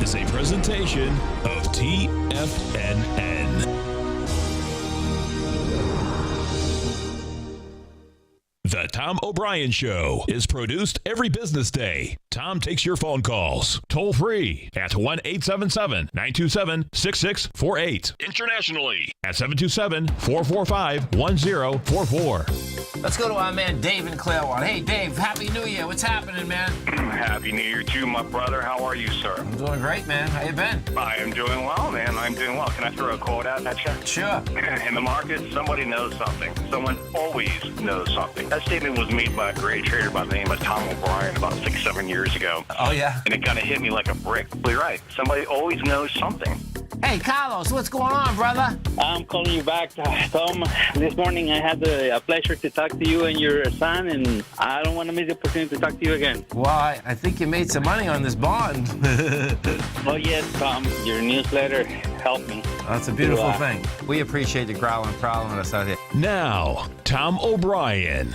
is a presentation of TFNN. The Tom O'Brien Show is produced every business day. Tom takes your phone calls toll free at 1-877-927-6648. Internationally at 727-445-1044. Let's go to our man Dave in Clearwater. Hey, Dave, Happy New Year. What's happening, man? Happy New Year to you, my brother. How are you, sir? I'm doing great, man. How you been? I am doing well, man. I'm doing well. Can I throw a quote out at you? Sure. In the market, somebody knows something. Someone always knows something. That statement was made by a great trader by the name of Tom O'Brien about 6-7 years ago. Oh, yeah? And it kind of hit me like a brick. You're right. Somebody always knows something. Hey, Carlos, what's going on, brother? I'm calling you back, Tom. This morning I had the pleasure to talk to you and your son, and I don't want to miss the opportunity to talk to you again. Well, I think you made some money on this bond. Oh, yes, Tom. Your newsletter helped me. That's a beautiful thing. We appreciate you growling and prowling with us out here. Now, Tom O'Brien.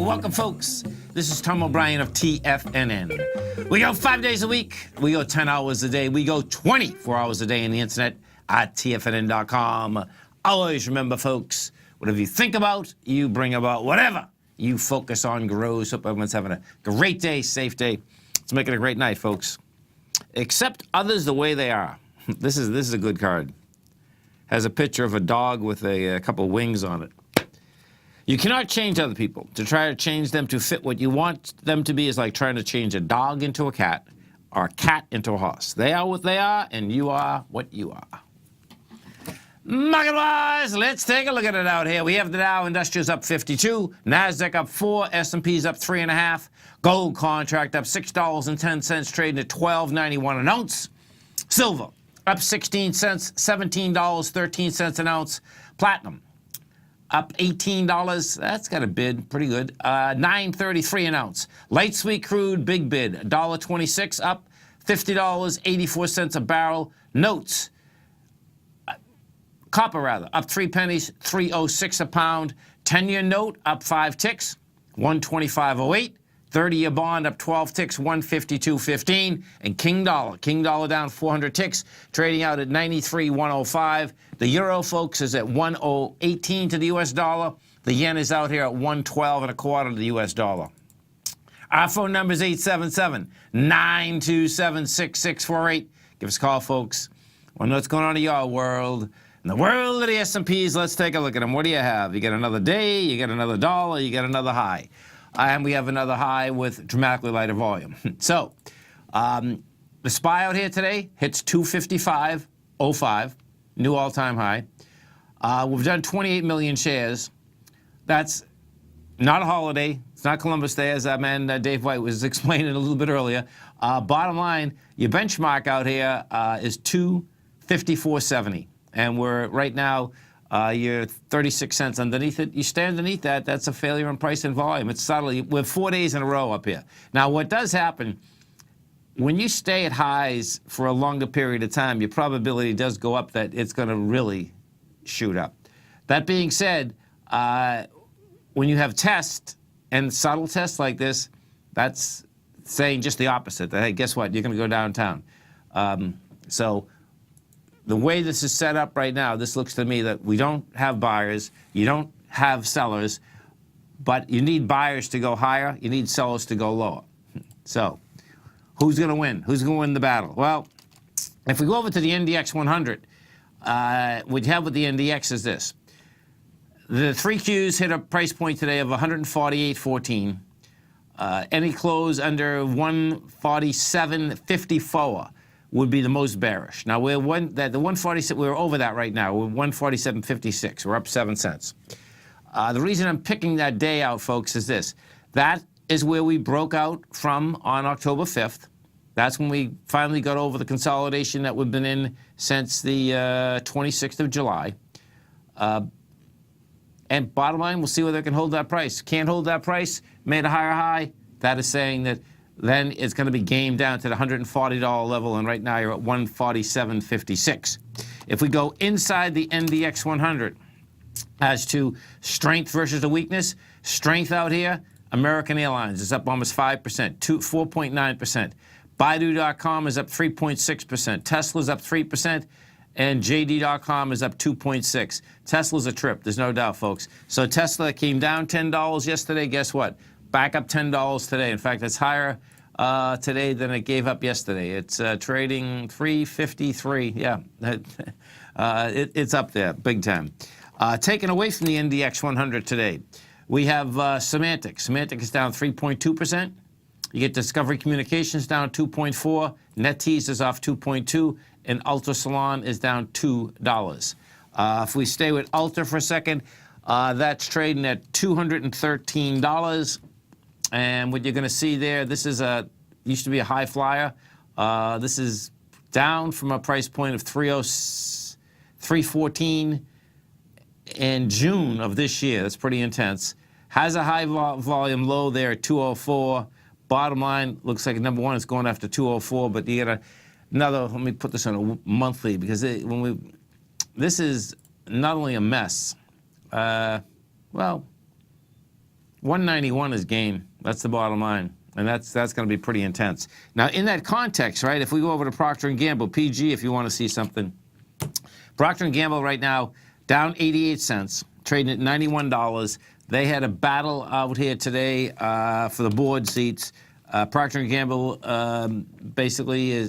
Welcome, folks. This is Tom O'Brien of TFNN. We go 5 days a week. We go 10 hours a day. We go 24 hours a day on the internet at TFNN.com. Always remember, folks, whatever you think about, you bring about. Whatever you focus on grows. Hope everyone's having a great day, safe day. Let's make it a great night, folks. Accept others the way they are. This is a good card. Has a picture of a dog with a couple wings on it. You cannot change other people. To try to change them to fit what you want them to be is like trying to change a dog into a cat or a cat into a horse. They are what they are, and you are what you are. Market-wise, let's take a look at it out here. We have the Dow Industrials up 52, NASDAQ up 4, S&P's up 3.5, gold contract up $6.10, trading at $12.91 an ounce. Silver up 16 cents, $17.13 an ounce. Platinum up $18. That's got a bid, pretty good. $9.33 an ounce. Light sweet crude, big bid, $1.26 up, $50.84 a barrel. Notes, copper rather, up 3 pennies, $3.06 a pound. 10-year note up 5 ticks, $125.08. 30-year bond up 12 ticks, $152.15. And King Dollar down 400 ticks, trading out at 93.105. The euro, folks, is at 1.018 to the U.S. dollar. The yen is out here at 112.25 to the U.S. dollar. Our phone number is 877-927-6648. Give us a call, folks. Want to know what's going on in your world. In the world of the S&Ps, let's take a look at them. What do you have? You get another day, you get another dollar, you get another high. And we have another high with dramatically lighter volume. So, the SPY out here today hits 255.05, new all-time high. We've done 28 million shares. That's not a holiday. It's not Columbus Day, as our man Dave White was explaining a little bit earlier. Bottom line, your benchmark out here is 254.70. And we're right now, you're 36 cents underneath it. You stay underneath that, that's a failure in price and volume. It's subtly, we're 4 days in a row up here. Now, what does happen, when you stay at highs for a longer period of time, your probability does go up that it's going to really shoot up. That being said, when you have tests and subtle tests like this, that's saying just the opposite, that, hey, guess what, you're going to go downtown. So the way this is set up right now, this looks to me that we don't have buyers, you don't have sellers, but you need buyers to go higher, you need sellers to go lower. So who's going to win? Who's going to win the battle? Well, if we go over to the NDX 100, what you have with the NDX is this. The 3Qs hit a price point today of 148.14. Any close under 147.54 would be the most bearish. Now, the 147, we're over that right now. We're 147.56. We're up 7 cents. The reason I'm picking that day out, folks, is this. That is where we broke out from on October 5th. That's when we finally got over the consolidation that we've been in since the 26th of July. And bottom line, we'll see whether it can hold that price. Can't hold that price, made a higher high. That is saying that then it's going to be game down to the $140 level, and right now you're at 147.56. If we go inside the NDX 100 as to strength versus the weakness, strength out here, American Airlines is up almost 5%, 4.9%. Baidu.com is up 3.6%. Tesla's up 3%. And JD.com is up 2.6. Tesla's a trip, there's no doubt, folks. So Tesla came down $10 yesterday. Guess what? Back up $10 today. In fact, it's higher today than it gave up yesterday. It's trading 353. Yeah, it's up there, big time. Taken away from the NDX 100 today, we have Symantec. Symantec is down 3.2%. You get Discovery Communications down 2.4. NetEase is off 2.2. And Ultra Salon is down $2. If we stay with Ultra for a second, that's trading at $213. And what you're going to see there, this is used to be a high flyer. This is down from a price point of $314 in June of this year. That's pretty intense. Has a high volume low there at 204. Bottom line, looks like number one is going after 204, but you got another, let me put this on a monthly, because this is not only a mess. Well, 191 is gain. That's the bottom line, and that's going to be pretty intense. Now, in that context, right? If we go over to Procter & Gamble, PG, if you want to see something, Procter & Gamble right now down 88 cents, trading at $91. They had a battle out here today for the board seats. Procter & Gamble basically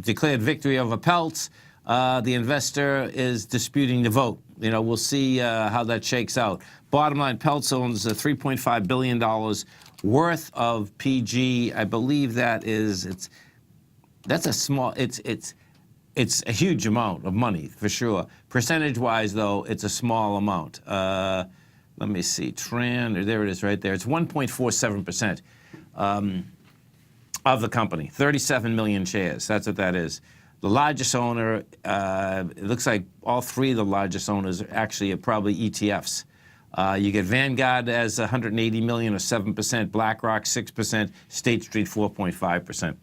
declared victory over Peltz. The investor is disputing the vote. You know, we'll see how that shakes out. Bottom line, Peltz owns $3.5 billion worth of PG. I believe that's a small. It's a huge amount of money for sure. Percentage-wise, though, it's a small amount. Let me see. There it is, right there. It's 1.47%. Of the company, 37 million shares. That's what that is. The largest owner, it looks like all three of the largest owners actually are probably ETFs. You get Vanguard as 180 million or 7%, BlackRock 6%, State Street 4.5%.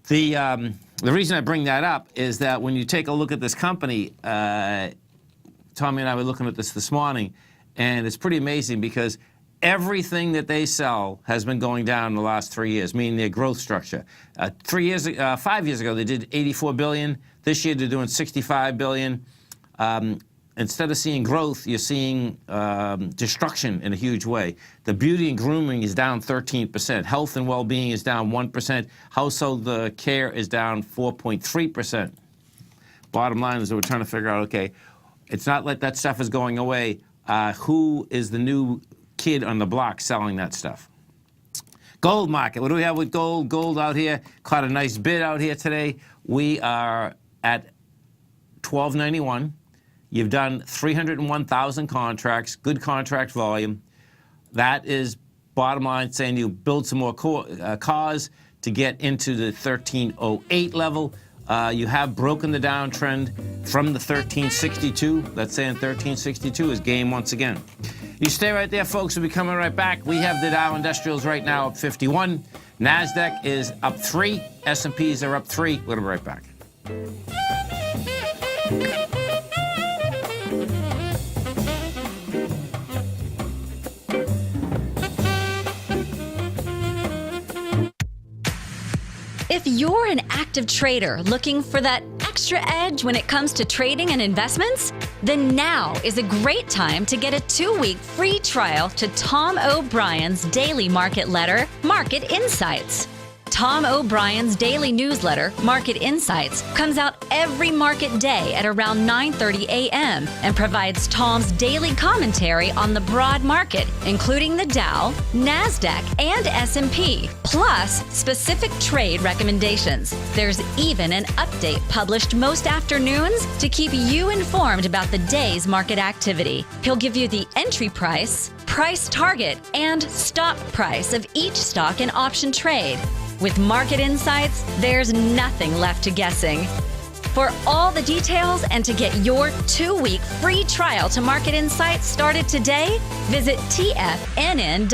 The reason I bring that up is that when you take a look at this company, Tommy and I were looking at this morning, and it's pretty amazing because everything that they sell has been going down in the last 3 years, meaning their growth structure. 5 years ago, they did $84 billion. This year, they're doing $65 billion. Instead of seeing growth, you're seeing destruction in a huge way. The beauty and grooming is down 13%. Health and well-being is down 1%. Household care is down 4.3%. Bottom line is that we're trying to figure out, okay, it's not like that stuff is going away. Who is the new kid on the block selling that stuff? Gold market. What do we have with gold? Gold out here caught a nice bid out here today. We are at $12.91. You've done 301,000 contracts, good contract volume. That is bottom line saying you build some more cars to get into the 1308 level. You have broken the downtrend from the 1362. That's saying 1362 is game once again. You stay right there, folks. We'll be coming right back. We have the Dow Industrials right now up 51. NASDAQ is up 3. S&Ps are up 3. We'll be right back. If you're an active trader looking for that extra edge when it comes to trading and investments, then now is a great time to get a 2-week free trial to Tom O'Brien's daily market letter, Market Insights. Tom O'Brien's daily newsletter, Market Insights, comes out every market day at around 9:30 a.m. and provides Tom's daily commentary on the broad market, including the Dow, NASDAQ, and S&P, plus specific trade recommendations. There's even an update published most afternoons to keep you informed about the day's market activity. He'll give you the entry price, price target, and stop price of each stock and option trade. With Market Insights, there's nothing left to guessing. For all the details and to get your 2-week free trial to Market Insights started today, visit TFNN.com.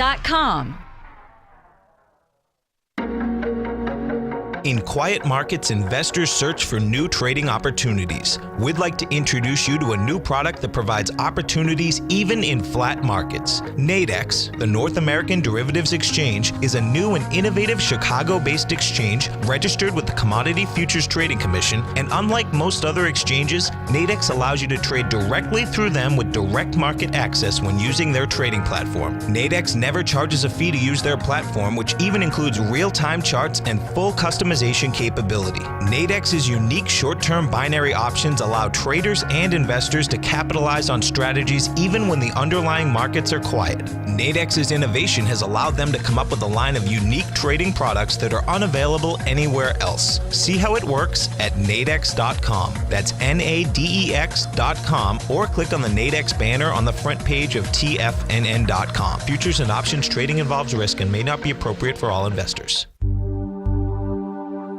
In quiet markets, investors search for new trading opportunities. We'd like to introduce you to a new product that provides opportunities even in flat markets. Nadex, the North American Derivatives Exchange, is a new and innovative Chicago-based exchange registered with the Commodity Futures Trading Commission, and unlike most other exchanges, Nadex allows you to trade directly through them with direct market access when using their trading platform. Nadex never charges a fee to use their platform, which even includes real-time charts and full customization capability. Nadex's unique short-term binary options allow traders and investors to capitalize on strategies even when the underlying markets are quiet. Nadex's innovation has allowed them to come up with a line of unique trading products that are unavailable anywhere else. See how it works at nadex.com. That's NADEX.com, or click on the Nadex banner on the front page of TFNN.com. Futures and options trading involves risk and may not be appropriate for all investors.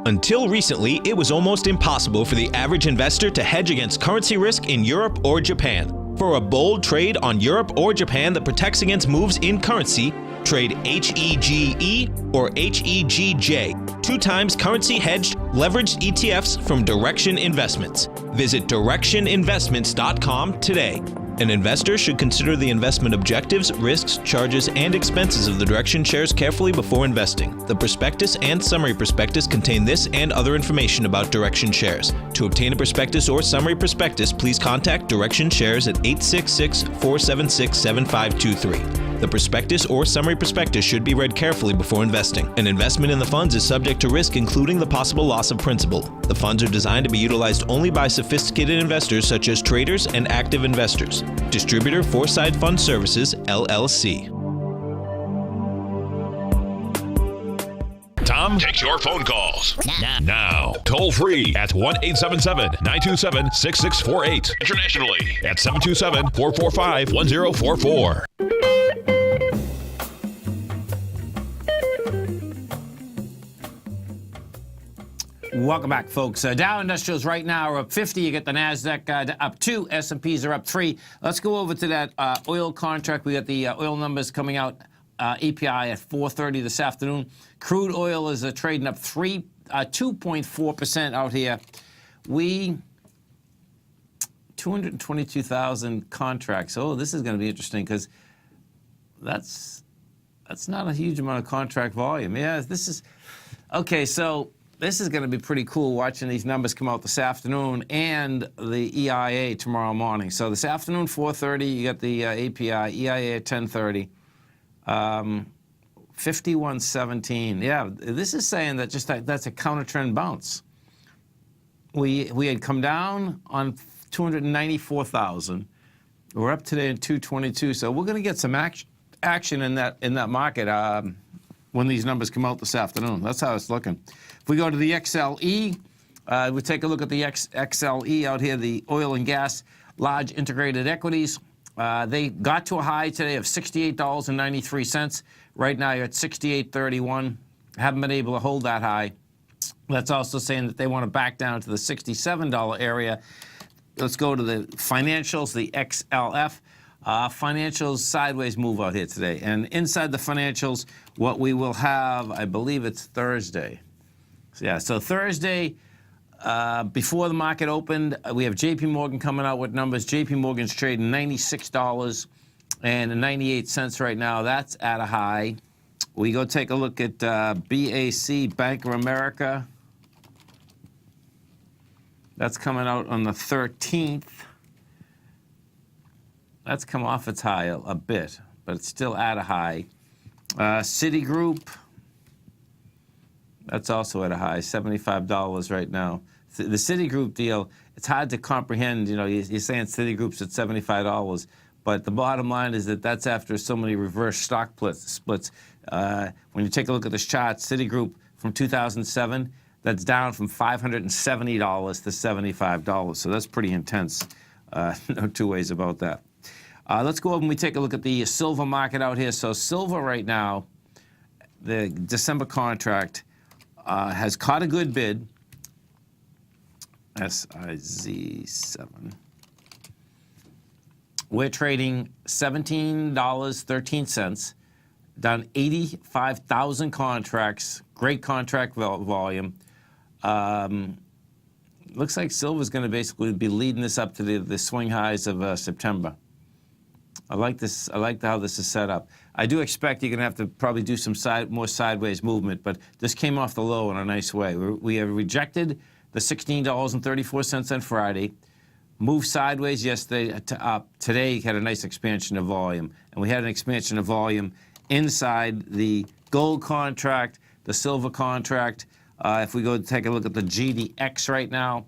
Until recently, it was almost impossible for the average investor to hedge against currency risk in Europe or Japan. For a bold trade on Europe or Japan that protects against moves in currency, trade HEGE or HEGJ, 2 times currency hedged leveraged ETFs from Direction Investments. Visit directioninvestments.com today. An investor should consider the investment objectives, risks, charges, and expenses of the Direction shares carefully before investing. The prospectus and summary prospectus contain this and other information about Direction shares. To obtain a prospectus or summary prospectus, please contact Direction shares at 866-476-7523. The prospectus or summary prospectus should be read carefully before investing. An investment in the funds is subject to risk, including the possible loss of principal. The funds are designed to be utilized only by sophisticated investors such as traders and active investors. Distributor Foreside Fund Services, LLC. Tom takes your phone calls now. Toll free at 1-877-927-6648. Internationally at 727-445-1044. Welcome back, folks. Dow Industrials right now are up 50. You get the NASDAQ up 2. S&Ps are up 3. Let's go over to that oil contract. We got the oil numbers coming out, API at 4:30 this afternoon. Crude oil is trading up 2.4% out here. 222,000 contracts. Oh, this is going to be interesting because that's not a huge amount of contract volume. Yeah, this is... Okay, so... This is going to be pretty cool watching these numbers come out this afternoon and the EIA tomorrow morning. So this afternoon, 4:30, you got the API, EIA at 10:30, 51.17. Yeah, this is saying that that's a counter trend bounce. We had come down on 294,000. We're up today at 222. So we're going to get some action in that market when these numbers come out this afternoon. That's how it's looking. If we go to the XLE, we take a look at the XLE out here, the oil and gas large integrated equities. They got to a high today of $68.93. Right now you're at $68.31. Haven't been able to hold that high. That's also saying that they want to back down to the $67 area. Let's go to the financials, the XLF. Financials sideways move out here today. And inside the financials, what we will have, I believe it's Thursday. So Thursday, before the market opened, we have JP Morgan coming out with numbers. JP Morgan's trading $96.98 right now. That's at a high. We go take a look at BAC, Bank of America. That's coming out on the 13th. That's come off its high a bit, but it's still at a high. Citigroup. That's also at a high, $75 right now. The Citigroup deal, it's hard to comprehend. You know, you're saying Citigroup's at $75, but the bottom line is that that's after so many reverse stock splits. When you take a look at this chart, Citigroup from 2007, that's down from $570 to $75. So that's pretty intense. No two ways about that. Let's go over and we take a look at the silver market out here. So silver right now, the December contract, has caught a good bid, SIZ7. We're trading $17.13, down 85,000 contracts, great contract volume. Looks like silver's going to basically be leading this up to the swing highs of September. I like this. I like how this is set up. I do expect you're going to have to probably do some more sideways movement, but this came off the low in a nice way. We have rejected the $16.34 on Friday, moved sideways yesterday to up. Today had a nice expansion of volume, and we had an expansion of volume inside the gold contract, the silver contract. If we go take a look at the GDX right now,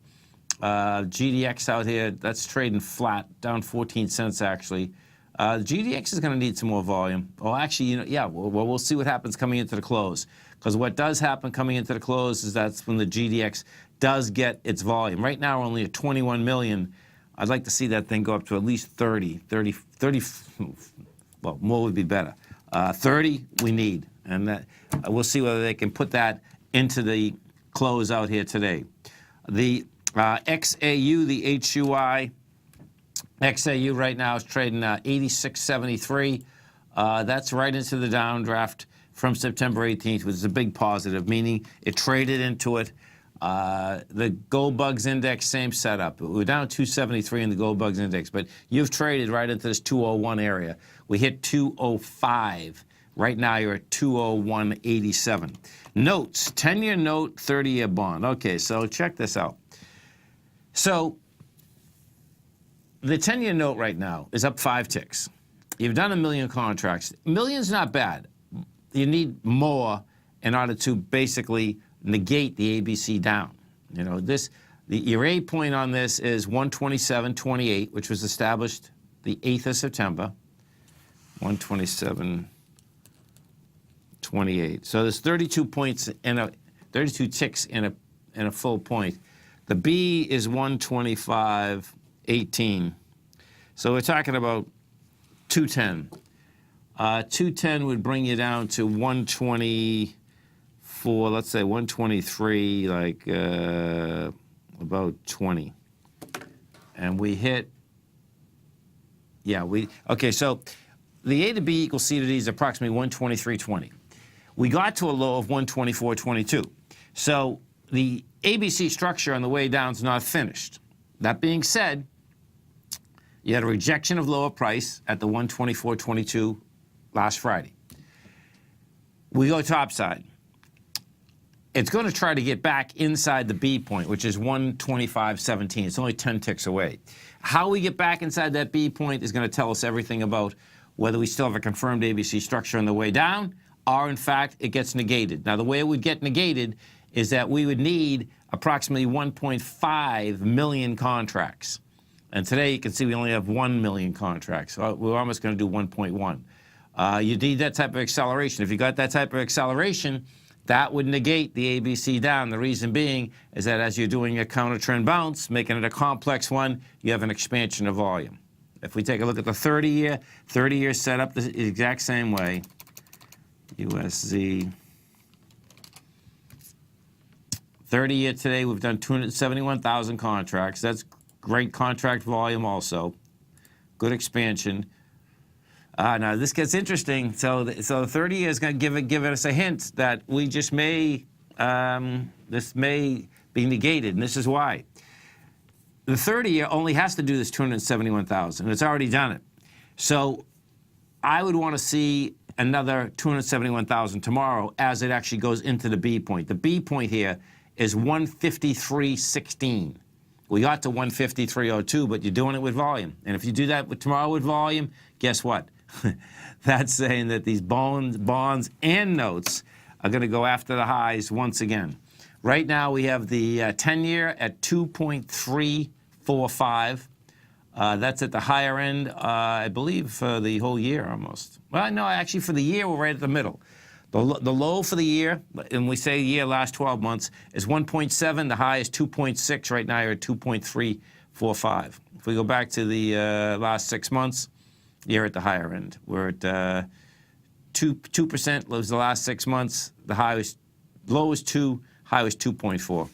GDX out here, that's trading flat, down 14 cents actually. The GDX is going to need some more volume. Well, actually, we'll see what happens coming into the close. Because what does happen coming into the close is that's when the GDX does get its volume. Right now, we're only at 21 million. I'd like to see that thing go up to at least 30, well, more would be better. 30 we need, and that, we'll see whether they can put that into the close out here today. The XAU, the HUI, XAU right now is trading 86.73. That's right into the downdraft from September 18th, which is a big positive, meaning it traded into it. The Gold Bugs Index, same setup. We're down 273 in the Gold Bugs Index, but you've traded right into this 201 area. We hit 205. Right now, you're at 201.87. Notes, 10-year note, 30-year bond. Okay, so check this out. So the 10-year note right now is up 5 ticks. You've done 1 million contracts. Million's not bad. You need more in order to basically negate the ABC down. You know, your A point on this is 127.28, which was established the 8th of September. 127.28. So there's 32 points and 32 ticks in a full point. The B is 125.18. So we're talking about 210. 210 would bring you down to 124, let's say 123, like about 20. And we hit, okay, so the A to B equals C to D is approximately 123.20. We got to a low of 124.22. So the ABC structure on the way down is not finished. That being said, you had a rejection of lower price at the 124.22 last Friday. We go topside. It's going to try to get back inside the B point, which is 125.17. It's only 10 ticks away. How we get back inside that B point is going to tell us everything about whether we still have a confirmed ABC structure on the way down, or in fact it gets negated. Now the way it would get negated is that we would need approximately 1.5 million contracts. And today you can see we only have 1 million contracts. So we're almost going to do 1.1. You need that type of acceleration. If you got that type of acceleration, that would negate the ABC down. The reason being is that as you're doing a counter trend bounce, making it a complex one, you have an expansion of volume. If we take a look at the 30-year set up the exact same way. USZ. 30-year today, we've done 271,000 contracts. That's great contract volume also. Good expansion. Now this gets interesting. So the 30-year is going to give us a hint that we just may, this may be negated, and this is why. The 30-year only has to do this 271,000. It's already done it. So I would want to see another 271,000 tomorrow as it actually goes into the B point. The B point here is 153.16. We got to 153.02, but you're doing it with volume. And if you do that tomorrow with volume, guess what? That's saying that these bonds and notes are going to go after the highs once again. Right now we have the 10-year at 2.345. That's at the higher end, I believe, for the whole year almost. Well, no, actually for the year, we're right at the middle. The low for the year, and we say year last 12 months, is 1.7. The high is 2.6. Right now, you're at 2.345. If we go back to the last 6 months, you're at the higher end. We're at 2% was the last 6 months. The high was, low was 2, high was 2.4.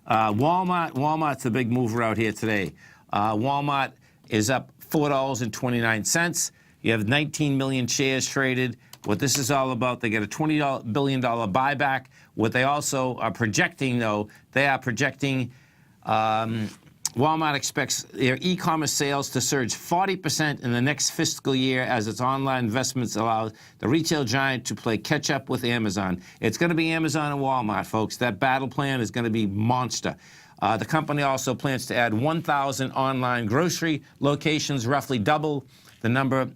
Walmart's the big mover out here today. Walmart is up $4.29. You have 19 million shares traded. What this is all about, they get a $20 billion buyback. What they also are projecting, though, they are projecting Walmart expects their e-commerce sales to surge 40% in the next fiscal year as its online investments allow the retail giant to play catch-up with Amazon. It's going to be Amazon and Walmart, folks. That battle plan is going to be monster. The company also plans to add 1,000 online grocery locations, roughly double the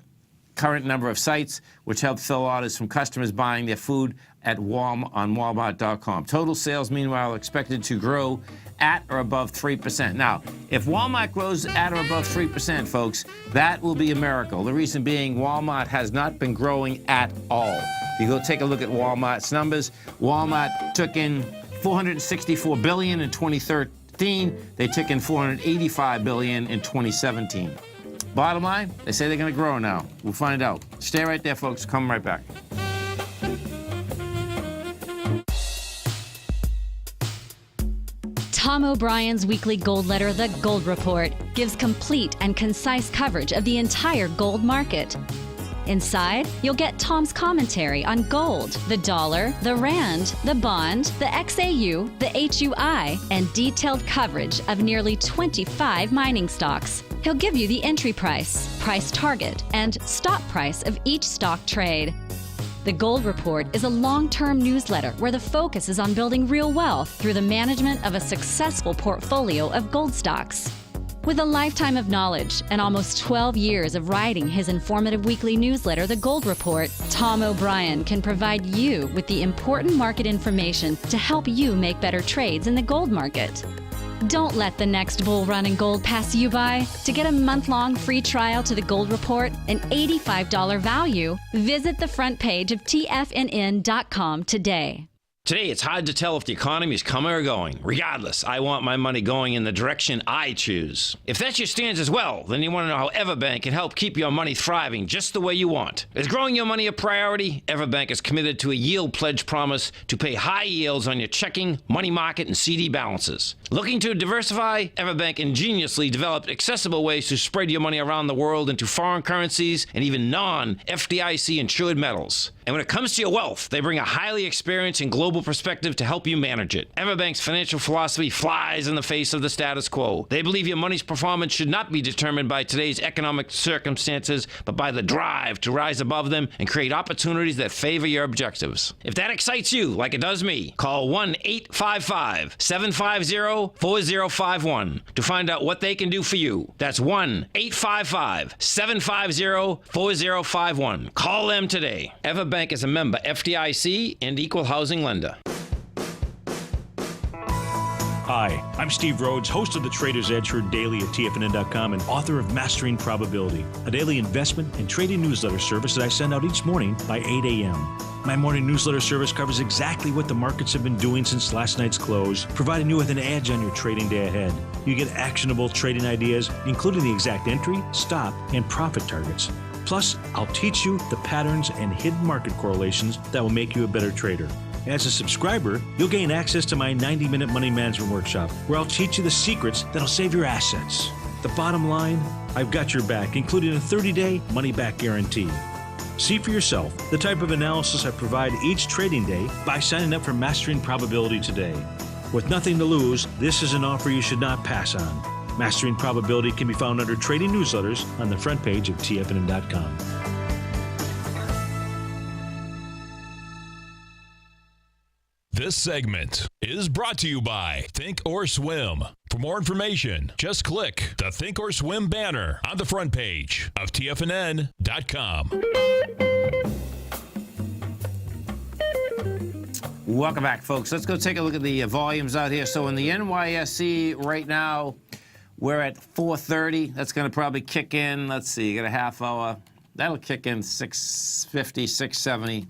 current number of sites, which help fill orders from customers buying their food at on Walmart.com. Total sales, meanwhile, are expected to grow at or above 3%. Now, if Walmart grows at or above 3%, folks, that will be a miracle. The reason being Walmart has not been growing at all. If you go take a look at Walmart's numbers, Walmart took in $464 billion in 2013. They took in $485 billion in 2017. Bottom line, they say they're going to grow now. We'll find out. Stay right there, folks. Come right back. Tom O'Brien's weekly gold letter, The Gold Report, gives complete and concise coverage of the entire gold market. Inside, you'll get Tom's commentary on gold, the dollar, the rand, the bond, the XAU, the HUI, and detailed coverage of nearly 25 mining stocks. He'll give you the entry price, price target, and stop price of each stock trade. The Gold Report is a long-term newsletter where the focus is on building real wealth through the management of a successful portfolio of gold stocks. With a lifetime of knowledge and almost 12 years of writing his informative weekly newsletter, The Gold Report, Tom O'Brien can provide you with the important market information to help you make better trades in the gold market. Don't let the next bull run in gold pass you by. To get a month-long free trial to The Gold Report, an $85 value, visit the front page of TFNN.com today. Today, it's hard to tell if the economy is coming or going. Regardless, I want my money going in the direction I choose. If that's your stance as well, then you want to know how Everbank can help keep your money thriving just the way you want. Is growing your money a priority? Everbank is committed to a yield pledge promise to pay high yields on your checking, money market, and CD balances. Looking to diversify? Everbank ingeniously developed accessible ways to spread your money around the world into foreign currencies and even non-FDIC insured metals. And when it comes to your wealth, they bring a highly experienced and global perspective to help you manage it. Everbank's financial philosophy flies in the face of the status quo. They believe your money's performance should not be determined by today's economic circumstances, but by the drive to rise above them and create opportunities that favor your objectives. If that excites you, like it does me, call 1-855-750-4051 to find out what they can do for you. That's 1-855-750-4051. Call them today. Everbank is a member FDIC and equal housing lender. Hi, I'm Steve Rhodes, host of the Trader's Edge heard daily at TFNN.com and author of Mastering Probability, a daily investment and trading newsletter service that I send out each morning by 8 a.m. My morning newsletter service covers exactly what the markets have been doing since last night's close, providing you with an edge on your trading day ahead. You get actionable trading ideas, including the exact entry, stop, and profit targets. Plus, I'll teach you the patterns and hidden market correlations that will make you a better trader. As a subscriber, you'll gain access to my 90-minute money management workshop, where I'll teach you the secrets that'll save your assets. The bottom line, I've got your back, including a 30-day money-back guarantee. See for yourself the type of analysis I provide each trading day by signing up for Mastering Probability today. With nothing to lose, this is an offer you should not pass on. Mastering Probability can be found under Trading Newsletters on the front page of TFNN.com. This segment is brought to you by Think or Swim. For more information, just click the Think or Swim banner on the front page of TFNN.com. Welcome back, folks. Let's go take a look at the volumes out here. So in the NYSE right now, we're at 430. That's going to probably kick in. Let's see, you got a half hour. That'll kick in 650, 670.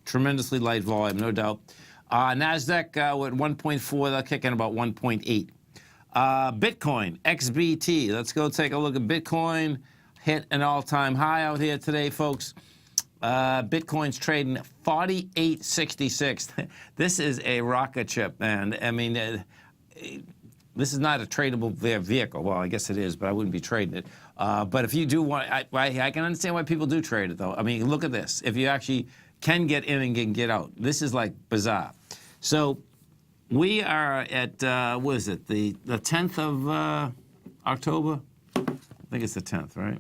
Tremendously light volume, no doubt. NASDAQ with 1.4, they'll kick in about 1.8. Bitcoin, XBT. Let's go take a look at Bitcoin. Hit an all-time high out here today, folks. Bitcoin's trading 48.66. This is a rocket ship, man. I mean, this is not a tradable vehicle. Well, I guess it is, but I wouldn't be trading it. But if you do want, I can understand why people do trade it, though. I mean, look at this. If you actually can get in and get out, this is like bizarre. So we are at, what is it, the 10th of October? I think it's the 10th, right?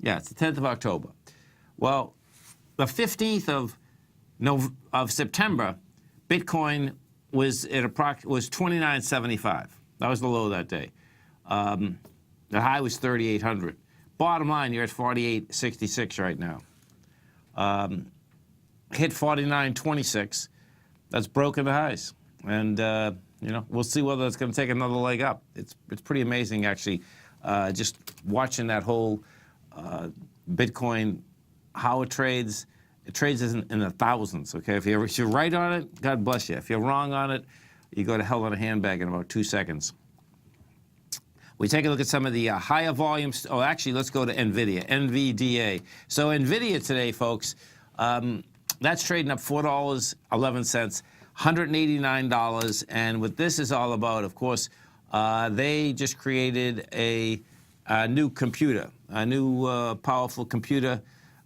Yeah, it's the 10th of October. Well, the 15th of September, Bitcoin was at was 29.75. That was the low that day. The high was 3,800. Bottom line, you're at 48.66 right now. Hit 49.26. That's broken the highs, and you know, we'll see whether it's going to take another leg up. It's pretty amazing, actually, just watching that whole Bitcoin, how it trades. It trades in the thousands. Okay, if you're right on it, God bless you. If you're wrong on it, you go to hell in a handbag in about 2 seconds. We take a look at some of the higher volumes. Oh, actually, let's go to NVIDIA, NVDA. So NVIDIA today, folks, that's trading up $4.11, $189. And what this is all about, of course, they just created a new computer, a new powerful computer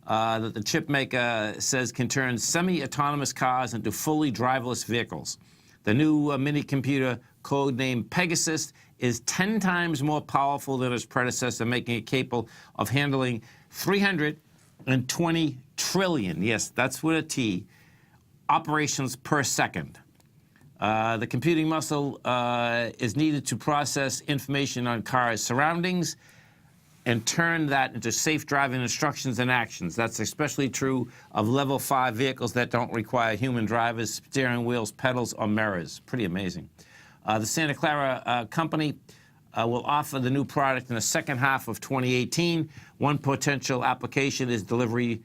that the chip maker says can turn semi-autonomous cars into fully driverless vehicles. The new mini computer, codenamed Pegasus, is 10 times more powerful than its predecessor, making it capable of handling 320 trillion, yes, that's with a T, operations per second. The computing muscle is needed to process information on cars' surroundings and turn that into safe driving instructions and actions. That's especially true of level 5 vehicles that don't require human drivers, steering wheels, pedals, or mirrors. Pretty amazing. The Santa Clara company will offer the new product in the second half of 2018. One potential application is delivery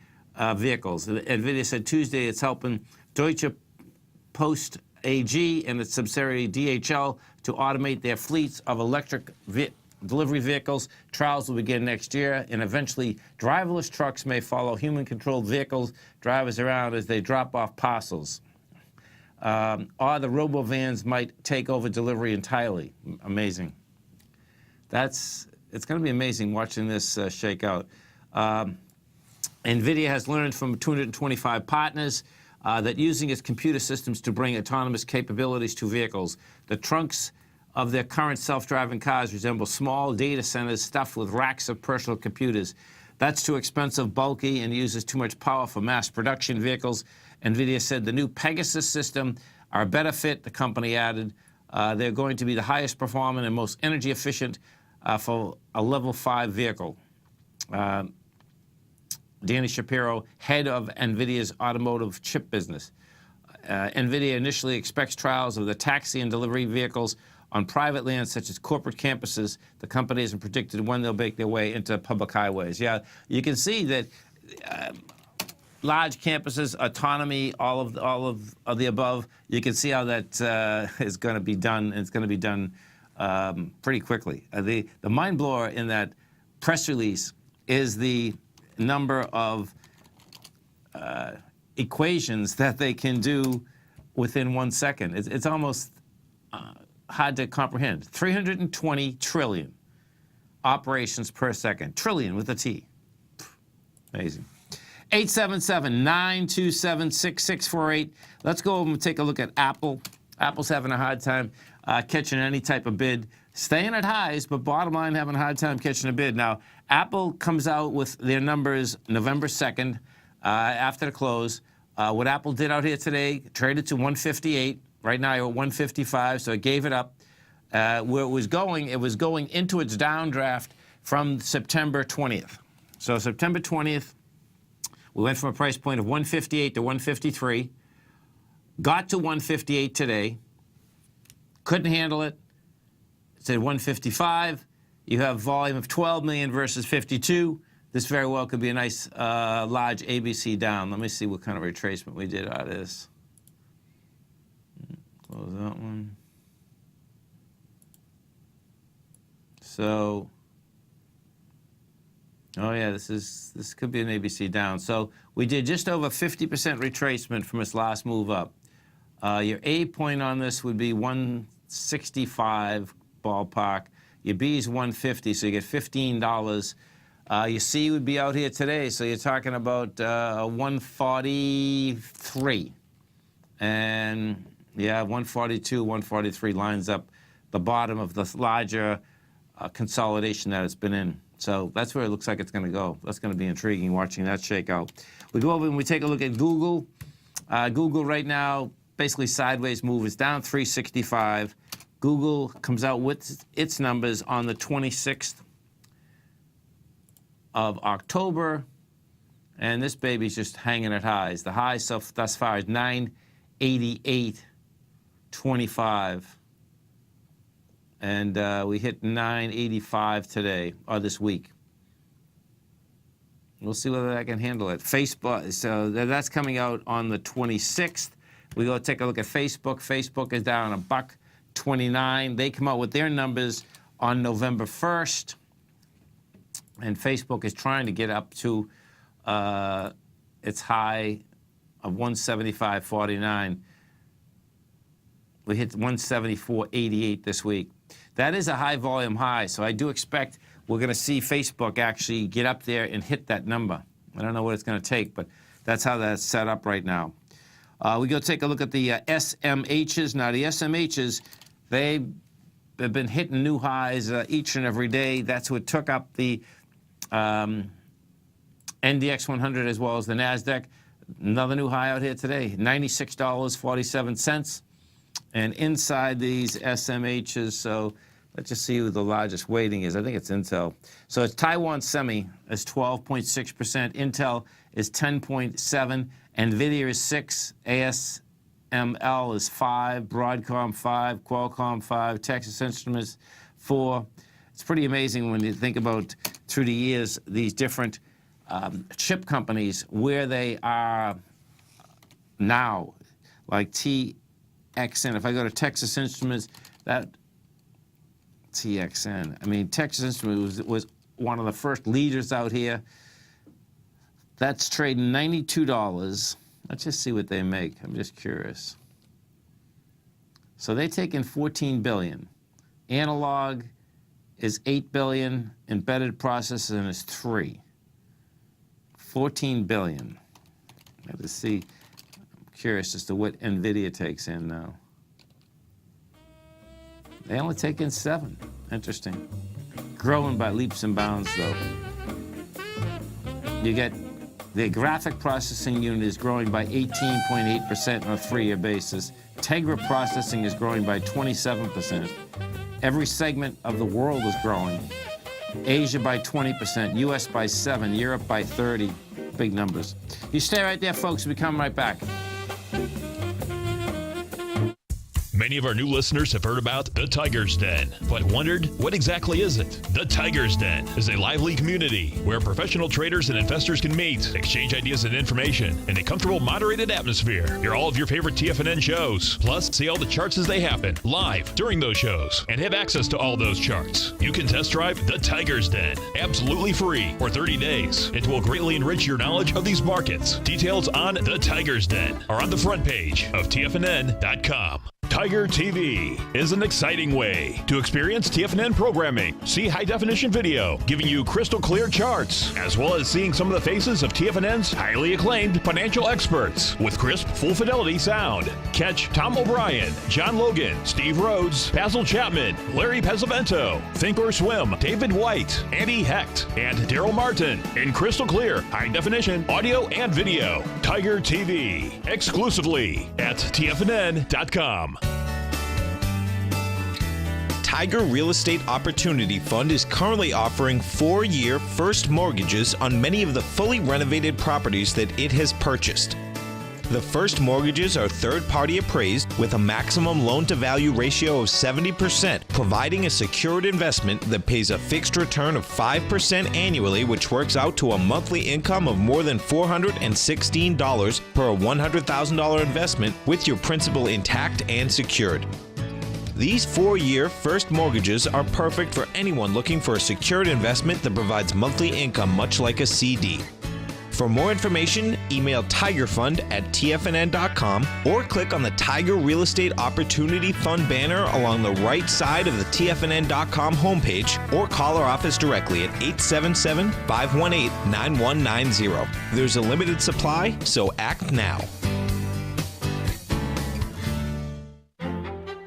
vehicles. NVIDIA said Tuesday it's helping Deutsche Post AG and its subsidiary DHL to automate their fleets of electric delivery vehicles. Trials will begin next year, and eventually driverless trucks may follow human-controlled vehicles, drivers around as they drop off parcels. Or the robo-vans might take over delivery entirely. Amazing. It's going to be amazing watching this shake out. NVIDIA has learned from 225 partners that using its computer systems to bring autonomous capabilities to vehicles. The trunks of their current self-driving cars resemble small data centers stuffed with racks of personal computers. That's too expensive, bulky, and uses too much power for mass production vehicles. NVIDIA said the new Pegasus system are a better fit, the company added. They're going to be the highest performing and most energy efficient for a level 5 vehicle. Danny Shapiro, head of NVIDIA's automotive chip business. NVIDIA initially expects trials of the taxi and delivery vehicles on private land such as corporate campuses. The company hasn't predicted when they'll make their way into public highways. Yeah, you can see that large campuses, autonomy, all of the above. You can see how that is going to be done. And it's going to be done pretty quickly. The mind blower in that press release is the number of equations that they can do within 1 second. It's almost hard to comprehend. 320 trillion operations per second. Trillion with a T. Amazing. 877-927-6648. Let's go over and take a look at Apple. Apple's having a hard time catching any type of bid. Staying at highs, but bottom line, having a hard time catching a bid. Now, Apple comes out with their numbers November 2nd after the close. What Apple did out here today, traded to 158. Right now, you're at 155, so it gave it up. Where it was going into its downdraft from September 20th. So September 20th, we went from a price point of 158 to 153, got to 158 today, couldn't handle it, it's at 155. You have volume of 12 million versus 52. This very well could be a nice large ABC down. Let me see what kind of retracement we did out of this. Close that one. So, oh yeah, this could be an ABC down. So we did just over 50% retracement from its last move up. Your A point on this would be 165 ballpark. Your B is 150, so you get $15. Your C would be out here today, so you're talking about 143. And Yeah, 142, 143 lines up the bottom of the larger consolidation that it's been in. So that's where it looks like it's going to go. That's going to be intriguing watching that shake out. We go over and we take a look at Google. Google right now, basically sideways move. It's down 365. Google comes out with its numbers on the 26th of October. And this baby's just hanging at highs. The high thus far is 988.25. And we hit 985 today, or this week. We'll see whether that can handle it. Facebook, so that's coming out on the 26th. We go take a look at Facebook. Facebook is down $1.29. They come out with their numbers on November 1st. And Facebook is trying to get up to its high of 175.49. We hit 174.88 this week. That is a high volume high, so I do expect we're going to see Facebook actually get up there and hit that number. I don't know what it's going to take, but that's how that's set up right now. We go take a look at the SMHs. Now, the SMHs, they have been hitting new highs each and every day. That's what took up the NDX 100 as well as the NASDAQ. Another new high out here today, $96.47. And inside these SMHs, so let's just see who the largest weighting is. I think it's Intel. So it's Taiwan Semi is 12.6%. Intel is 10.7%. NVIDIA is 6%. ASML is 5%. Broadcom 5%. Qualcomm 5%. Texas Instruments 4%. It's pretty amazing when you think about through the years these different chip companies where they are now, like TXN. If I go to Texas Instruments, that TXN. I mean, Texas Instruments was one of the first leaders out here. That's trading $92. Let's just see what they make. I'm just curious. So they take in $14 billion. Analog is $8 billion. Embedded processing is $3 billion. $14 billion. Let's see. I'm curious as to what NVIDIA takes in now. They only take in 7. Interesting. Growing by leaps and bounds, though. You get the graphic processing unit is growing by 18.8% on a 3-year basis. Tegra processing is growing by 27%. Every segment of the world is growing. Asia by 20%, US by 7%, Europe by 30%. Big numbers. You stay right there, folks. We come right back. Many of our new listeners have heard about the Tiger's Den, but wondered, what exactly is it? The Tiger's Den is a lively community where professional traders and investors can meet, exchange ideas and information in a comfortable, moderated atmosphere. Hear all of your favorite TFNN shows, plus see all the charts as they happen live during those shows, and have access to all those charts. You can test drive the Tiger's Den absolutely free for 30 days. It will greatly enrich your knowledge of these markets. Details on the Tiger's Den are on the front page of TFNN.com. Tiger TV is an exciting way to experience TFNN programming. See high-definition video giving you crystal clear charts, as well as seeing some of the faces of TFNN's highly acclaimed financial experts with crisp, full-fidelity sound. Catch Tom O'Brien, John Logan, Steve Rhodes, Basil Chapman, Larry Pesavento, Think or Swim, David White, Andy Hecht, and Daryl Martin in crystal clear, high-definition audio and video. Tiger TV, exclusively at TFNN.com. Tiger Real Estate Opportunity Fund is currently offering 4-year first mortgages on many of the fully renovated properties that it has purchased. The first mortgages are third-party appraised with a maximum loan-to-value ratio of 70%, providing a secured investment that pays a fixed return of 5% annually, which works out to a monthly income of more than $416 per $100,000 investment with your principal intact and secured. These 4-year first mortgages are perfect for anyone looking for a secured investment that provides monthly income much like a CD. For more information, email tigerfund@tfnn.com or click on the Tiger Real Estate Opportunity Fund banner along the right side of the tfnn.com homepage, or call our office directly at 877-518-9190. There's a limited supply, so act now.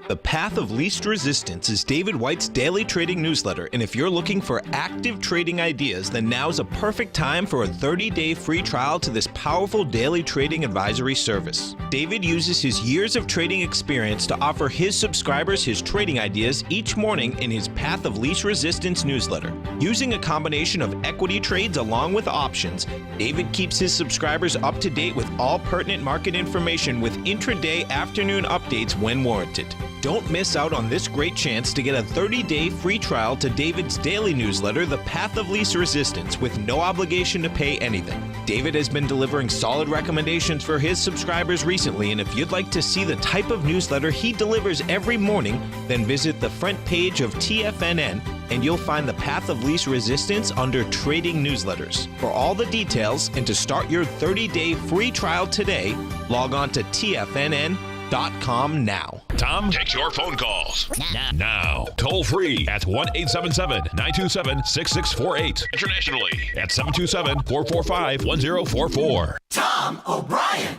The Path of Least Resistance is David White's daily trading newsletter, and if you're looking for active trading ideas, then now's a perfect time for a 30-day free trial to this powerful daily trading advisory service. David uses his years of trading experience to offer his subscribers his trading ideas each morning in his Path of Least Resistance newsletter. Using a combination of equity trades along with options, David keeps his subscribers up to date with all pertinent market information with intraday afternoon updates when warranted. Don't miss out on this great chance to get a 30-day free trial to David's daily newsletter, The Path of Least Resistance, with no obligation to pay anything. David has been delivering solid recommendations for his subscribers recently, and if you'd like to see the type of newsletter he delivers every morning, then visit the front page of TFNN and you'll find the Path of Least Resistance under Trading Newsletters. For all the details and to start your 30-day free trial today, log on to TFNN.com now. Tom takes your phone calls now. Toll free at 1-877-927-6648. Internationally at 727-445-1044. Tom O'Brien.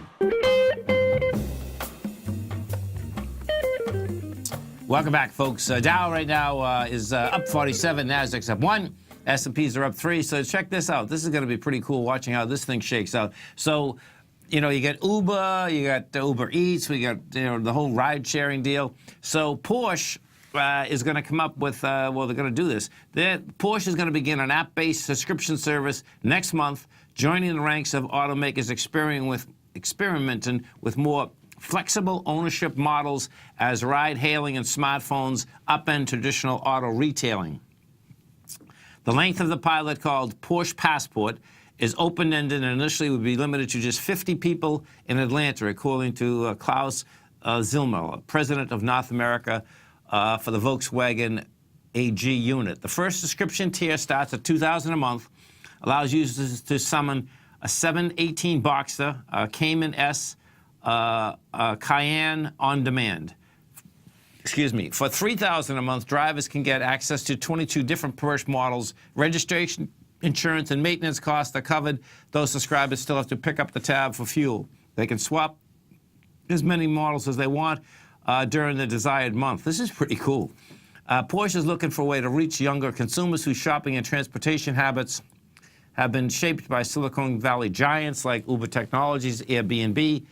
Welcome back, folks. Dow right now is up 47. Nasdaq's up 1. S&Ps are up 3. So check this out. This is going to be pretty cool watching how this thing shakes out. So, you know, you get Uber, you got Uber Eats, we got, you know, the whole ride-sharing deal. So Porsche is going to come up with, well, they're going to do this. Porsche is going to begin an app-based subscription service next month, joining the ranks of automakers experimenting with more flexible ownership models as ride-hailing and smartphones upend traditional auto retailing. The length of the pilot, called Porsche Passport, is open-ended and initially would be limited to just 50 people in Atlanta, according to Klaus Zillmer, president of North America for the Volkswagen AG unit. The first subscription tier starts at $2,000 a month, allows users to summon a 718 Boxster, a Cayman S, Cayenne on demand. Excuse me. For $3,000 a month, drivers can get access to 22 different Porsche models. Registration, insurance, and maintenance costs are covered. Those subscribers still have to pick up the tab for fuel. They can swap as many models as they want during the desired month. This is pretty cool. Porsche is looking for a way to reach younger consumers whose shopping and transportation habits have been shaped by Silicon Valley giants like Uber Technologies, Airbnb,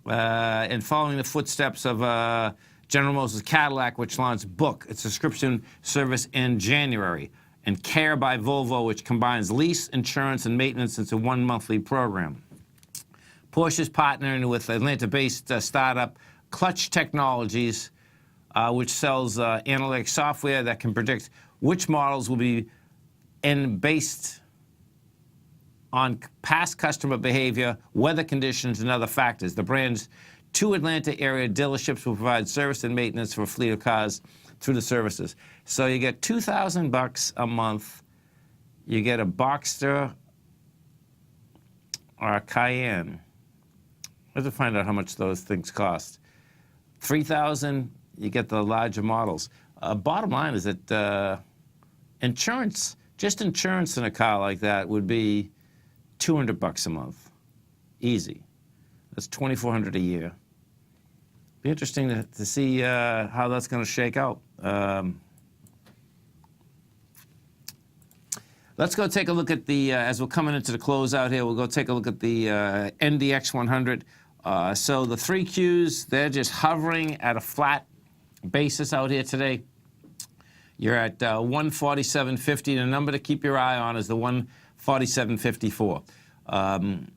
and following the footsteps of General Motors Cadillac, which launched Book, its subscription service, in January, and Care by Volvo, which combines lease, insurance, and maintenance into one monthly program. Porsche is partnering with Atlanta-based startup Clutch Technologies, which sells analytic software that can predict which models will be based on past customer behavior, weather conditions, and other factors. The brand's 2 Atlanta area dealerships will provide service and maintenance for a fleet of cars through the services. So you get $2,000 a month. You get a Boxster or a Cayenne. Let's find out how much those things cost. $3,000, you get the larger models. Bottom line is that insurance, just insurance in a car like that would be $200 a month, easy. That's $2,400 a year. Be interesting to see how that's going to shake out. Let's go take a look at the, as we're coming into the closeout here, we'll go take a look at the NDX 100. So the 3Qs, they're just hovering at a flat basis out here today. You're at 147.50. The number to keep your eye on is the 147.54.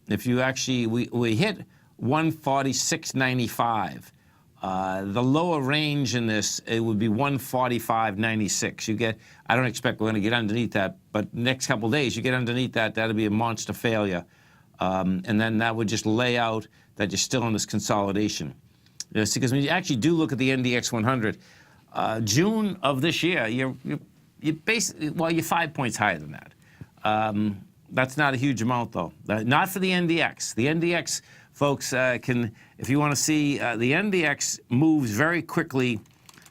If you actually, we hit 146.95. The lower range in this, it would be 145.96. You get, I don't expect we're going to get underneath that, but next couple of days, you get underneath that, that'll be a monster failure. And then that would just lay out that you're still in this consolidation. Yes, because when you actually do look at the NDX 100, June of this year, you're basically, well, you're 5 points higher than that. That's not a huge amount, though. Not for the NDX. The NDX, folks, can, if you want to see, the NDX moves very quickly,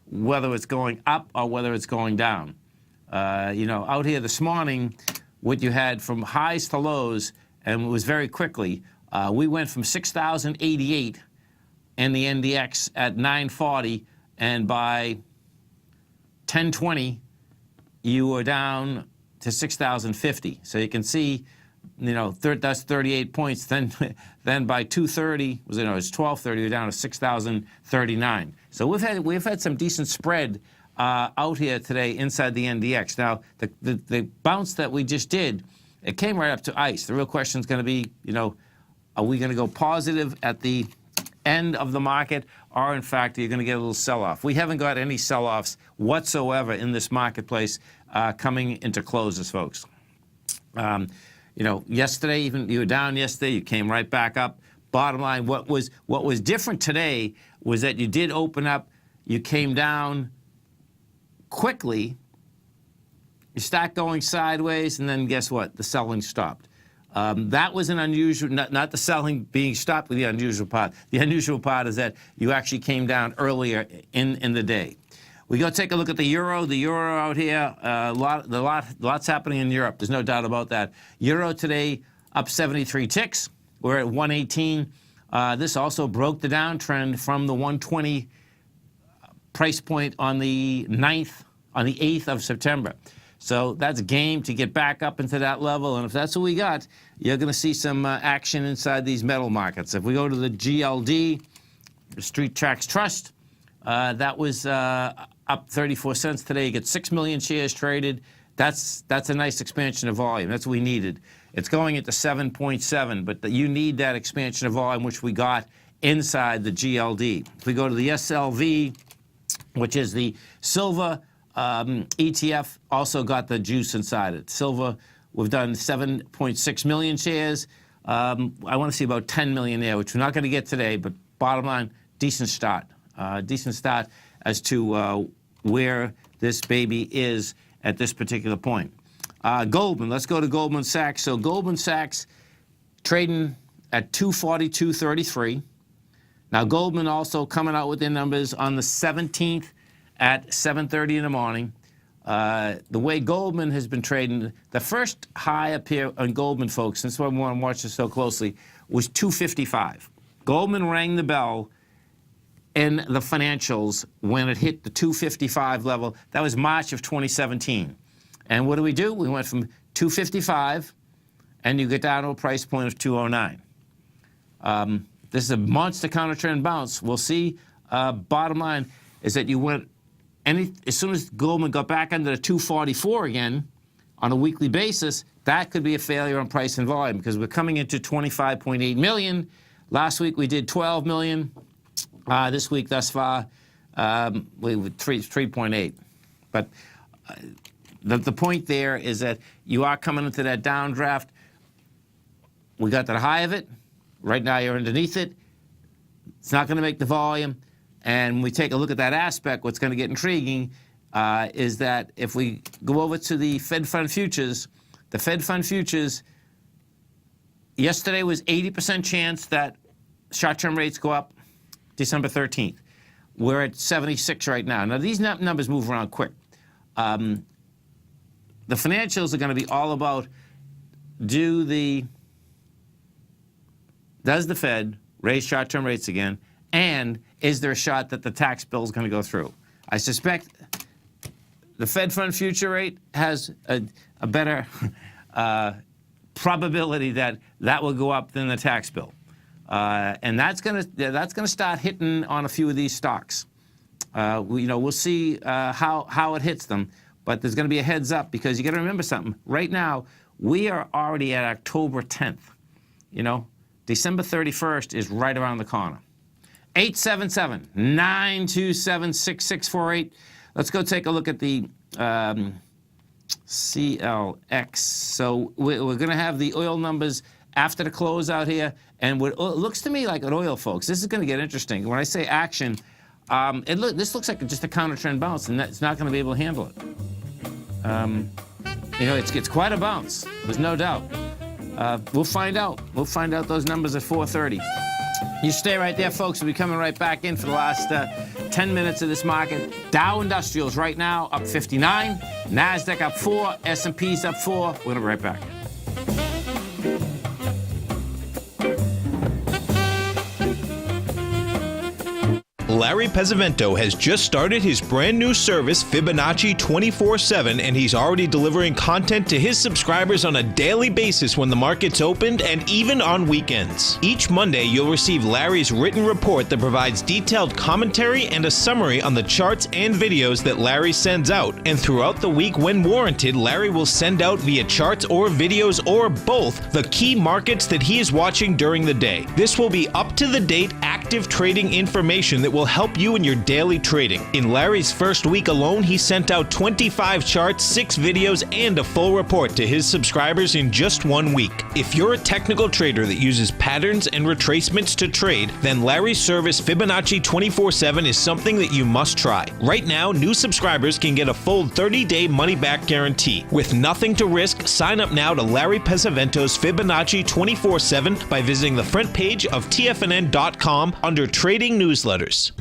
whether it's going up or whether it's going down. You know, out here this morning, what you had from highs to lows, and it was very quickly. We went from 6,088 and the NDX at 940, and by 1020, you were down to 6,050. So you can see, that's 38 points. Then by 2:30, it was 12:30, you're down to 6,039. So we've had some decent spread out here today inside the NDX. Now the bounce that we just did, it came right up to ice. The real question is going to be, are we going to go positive at the end of the market, or in fact, are you going to get a little sell-off? We haven't got any sell-offs whatsoever in this marketplace coming into closes, folks. Yesterday, even you were down yesterday, you came right back up. Bottom line, what was different today was that you did open up, you came down quickly, you start going sideways, and then guess what? The selling stopped. That was an unusual, not the selling being stopped with the unusual part. The unusual part is that you actually came down earlier in the day. We go take a look at the euro. The euro out here, lots happening in Europe. There's no doubt about that. Euro today up 73 ticks. We're at 118. This also broke the downtrend from the 120 price point on the 8th of September. So that's game to get back up into that level. And if that's what we got, you're going to see some action inside these metal markets. If we go to the GLD, the Street Tracks Trust, that was up 34 cents today. You get 6 million shares traded. That's a nice expansion of volume. That's what we needed. It's going into 7.7, but you need that expansion of volume, which we got inside the GLD. If we go to the SLV, which is the silver ETF, also got the juice inside it. Silver, we've done 7.6 million shares. I want to see about 10 million there, which we're not going to get today, but bottom line, decent start. Decent start as to where this baby is at this particular point. Goldman, let's go to Goldman Sachs. So Goldman Sachs trading at 242.33. Now Goldman also coming out with their numbers on the 17th at 7:30 in the morning. The way Goldman has been trading, the first high up here on Goldman, folks, and that's why we want to watch this so closely, was 255. Goldman rang the bell in the financials when it hit the 255 level. That was March of 2017. And what do? We went from 255, and you get down to a price point of 209. This is a monster counter trend bounce. We'll see. Bottom line is that you went, as soon as Goldman got back under the 244 again on a weekly basis, that could be a failure on price and volume because we're coming into 25.8 million. Last week we did 12 million. This week thus far, we were 3.8. But the point there is that you are coming into that downdraft. We got the high of it. Right now you're underneath it. It's not going to make the volume. And when we take a look at that aspect, what's going to get intriguing is that if we go over to the Fed Fund Futures, the Fed Fund Futures, yesterday was 80% chance that short-term rates go up December 13th. We're at 76 right now. Now, these numbers move around quick. The financials are going to be all about does the Fed raise short-term rates again, and is there a shot that the tax bill is going to go through? I suspect the Fed Fund future rate has a better probability that will go up than the tax bill. And that's going to start hitting on a few of these stocks. We'll see how it hits them, but there's going to be a heads up because you got to remember something. Right now, we are already at October 10th. December 31st is right around the corner. 877-927-6648. Let's go take a look at the CLX. So we're going to have the oil numbers after the close out here. And what it looks to me like an oil, folks, this is going to get interesting. When I say action, this looks like just a counter trend bounce, and it's not going to be able to handle it. It's quite a bounce. There's no doubt. We'll find out. We'll find out those numbers at 4:30. You stay right there, folks. We'll be coming right back in for the last 10 minutes of this market. Dow Industrials right now up 59. NASDAQ up 4. S&P's up 4. We're going to be right back. Larry Pesavento has just started his brand new service, Fibonacci 24/7, and he's already delivering content to his subscribers on a daily basis when the market's opened and even on weekends. Each Monday, you'll receive Larry's written report that provides detailed commentary and a summary on the charts and videos that Larry sends out. And throughout the week, when warranted, Larry will send out via charts or videos or both the key markets that he is watching during the day. This will be up-to-the-date, active trading information that will help you in your daily trading. In Larry's first week alone, he sent out 25 charts, 6 videos, and a full report to his subscribers in just 1 week. If you're a technical trader that uses patterns and retracements to trade, then Larry's service Fibonacci 24/7 is something that you must try. Right now, new subscribers can get a full 30-day money-back guarantee. With nothing to risk, sign up now to Larry Pesavento's Fibonacci 24/7 by visiting the front page of TFNN.com under Trading Newsletters.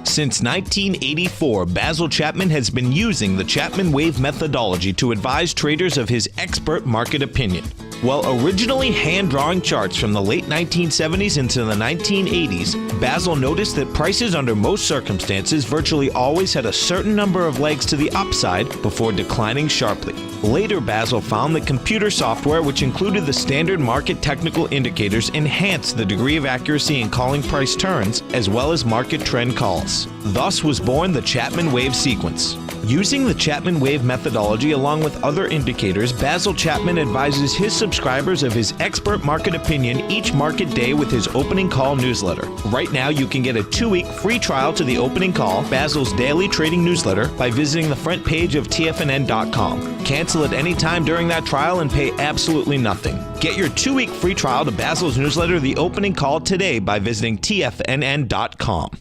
Since 1984, Basil Chapman has been using the Chapman Wave methodology to advise traders of his expert market opinion. While originally hand-drawing charts from the late 1970s into the 1980s, Basil noticed that prices under most circumstances virtually always had a certain number of legs to the upside before declining sharply. Later, Basil found that computer software, which included the standard market technical indicators, enhanced the degree of accuracy in calling price turns, as well as market trend calls. Thus was born the Chapman Wave sequence. Using the Chapman Wave methodology along with other indicators, Basil Chapman advises his subscribers of his expert market opinion each market day with his opening call newsletter. Right now, you can get a 2-week free trial to the opening call, Basil's daily trading newsletter, by visiting the front page of TFNN.com. Cancel at any time during that trial and pay absolutely nothing. Get your 2-week free trial to Basil's newsletter, The Opening Call, today by visiting TFNN.com.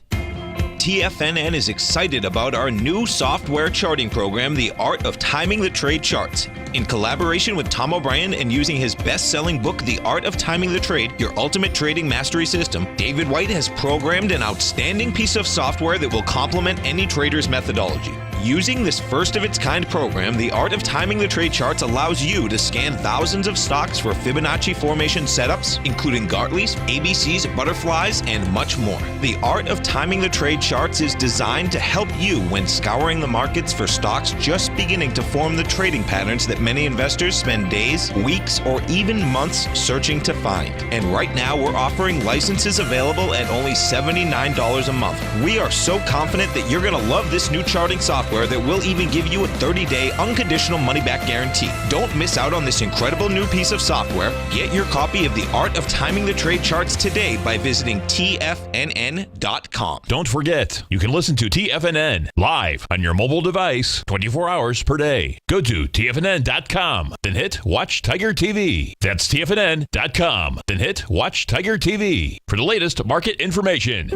TFNN is excited about our new software charting program, The Art of Timing the Trade Charts. In collaboration with Tom O'Brien and using his best-selling book, The Art of Timing the Trade, Your Ultimate Trading Mastery System, David White has programmed an outstanding piece of software that will complement any trader's methodology. Using this first-of-its-kind program, The Art of Timing the Trade Charts allows you to scan thousands of stocks for Fibonacci formation setups, including Gartley's, ABC's, butterflies, and much more. The Art of Timing the Trade Charts is designed to help you when scouring the markets for stocks just beginning to form the trading patterns that many investors spend days, weeks, or even months searching to find. And right now, we're offering licenses available at only $79 a month. We are so confident that you're going to love this new charting software that will even give you a 30-day unconditional money-back guarantee. Don't miss out on this incredible new piece of software. Get your copy of The Art of Timing the Trade Charts today by visiting TFNN.com. Don't forget, you can listen to TFNN live on your mobile device 24 hours per day. Go to TFNN.com, then hit Watch Tiger TV. That's TFNN.com, then hit Watch Tiger TV for the latest market information.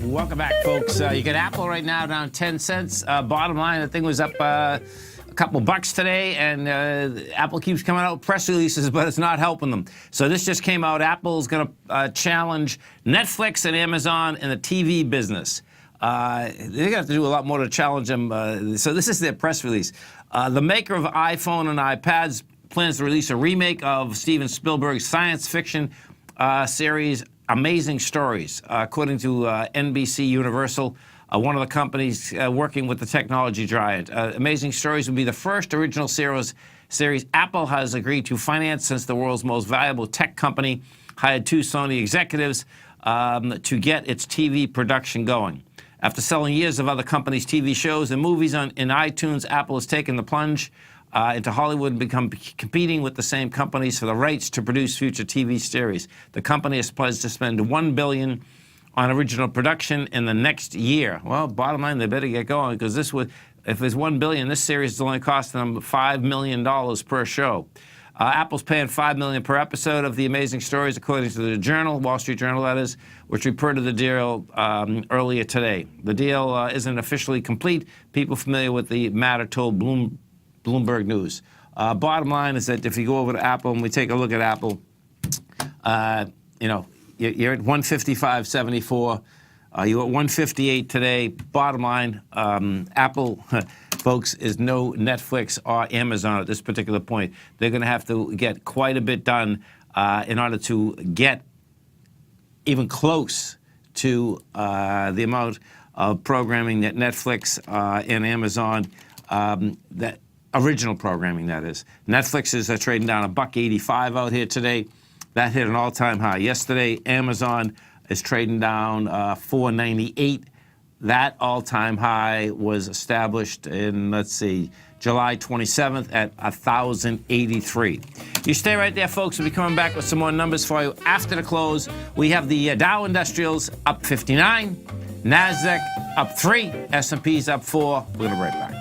Welcome back, folks. You get Apple right now down 10 cents. Bottom line, the thing was up a couple bucks today, and Apple keeps coming out with press releases, but it's not helping them. So this just came out. Apple's going to challenge Netflix and Amazon in the TV business. They're going to have to do a lot more to challenge them. So this is their press release. The maker of iPhone and iPads plans to release a remake of Steven Spielberg's science fiction series, Amazing Stories, according to NBC Universal, one of the companies working with the technology giant. Amazing Stories will be the first original series Apple has agreed to finance since the world's most valuable tech company hired 2 Sony executives to get its TV production going. After selling years of other companies' TV shows and movies in iTunes, Apple has taken the plunge into Hollywood and become competing with the same companies for the rights to produce future TV series. The company has pledged to spend $1 billion on original production in the next year. Well, bottom line, they better get going, because if there's $1 billion, this series is only costing them $5 million per show. Apple's paying $5 million per episode of The Amazing Stories, according to the Journal, Wall Street Journal, that is, which reported the deal earlier today. The deal isn't officially complete. People familiar with the matter told Bloomberg News. Bottom line is that if you go over to Apple and we take a look at Apple, you're at 155.74. You're at 158 today. Bottom line, Apple, folks, is no Netflix or Amazon at this particular point. They're going to have to get quite a bit done in order to get even close to the amount of programming that Netflix and Amazon, that original programming, that is. Netflix is trading down $1.85 out here today. That hit an all-time high yesterday. Amazon is trading down $4.98. That all-time high was established in, let's see, July 27th at 1,083. You stay right there, folks. We'll be coming back with some more numbers for you after the close. We have the Dow Industrials up 59, NASDAQ up 3, S&P's up 4. We're going to be right back.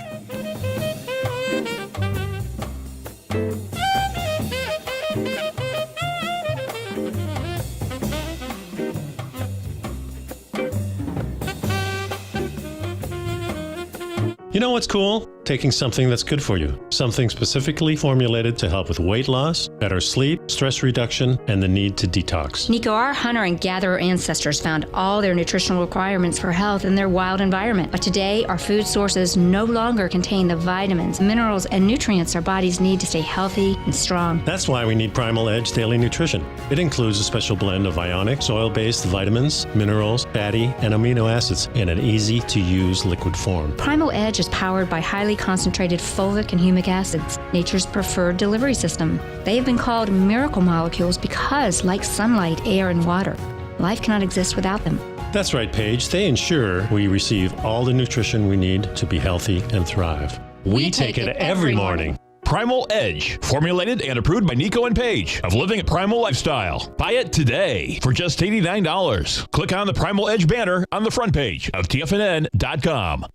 You know what's cool? Taking something that's good for you. Something specifically formulated to help with weight loss, better sleep, stress reduction, and the need to detox. Nico, our hunter and gatherer ancestors found all their nutritional requirements for health in their wild environment. But today, our food sources no longer contain the vitamins, minerals, and nutrients our bodies need to stay healthy and strong. That's why we need Primal Edge Daily Nutrition. It includes a special blend of ionic, soil-based vitamins, minerals, fatty, and amino acids in an easy-to-use liquid form. Primal Edge is powered by highly concentrated fulvic and humic acids, nature's preferred delivery system. They have been called miracle molecules because, like sunlight, air, and water, life cannot exist without them. That's right, Paige. They ensure we receive all the nutrition we need to be healthy and thrive. We take it every morning. Primal Edge, formulated and approved by Nico and Paige of Living a Primal Lifestyle. Buy it today for just $89. Click on the Primal Edge banner on the front page of TFNN.com.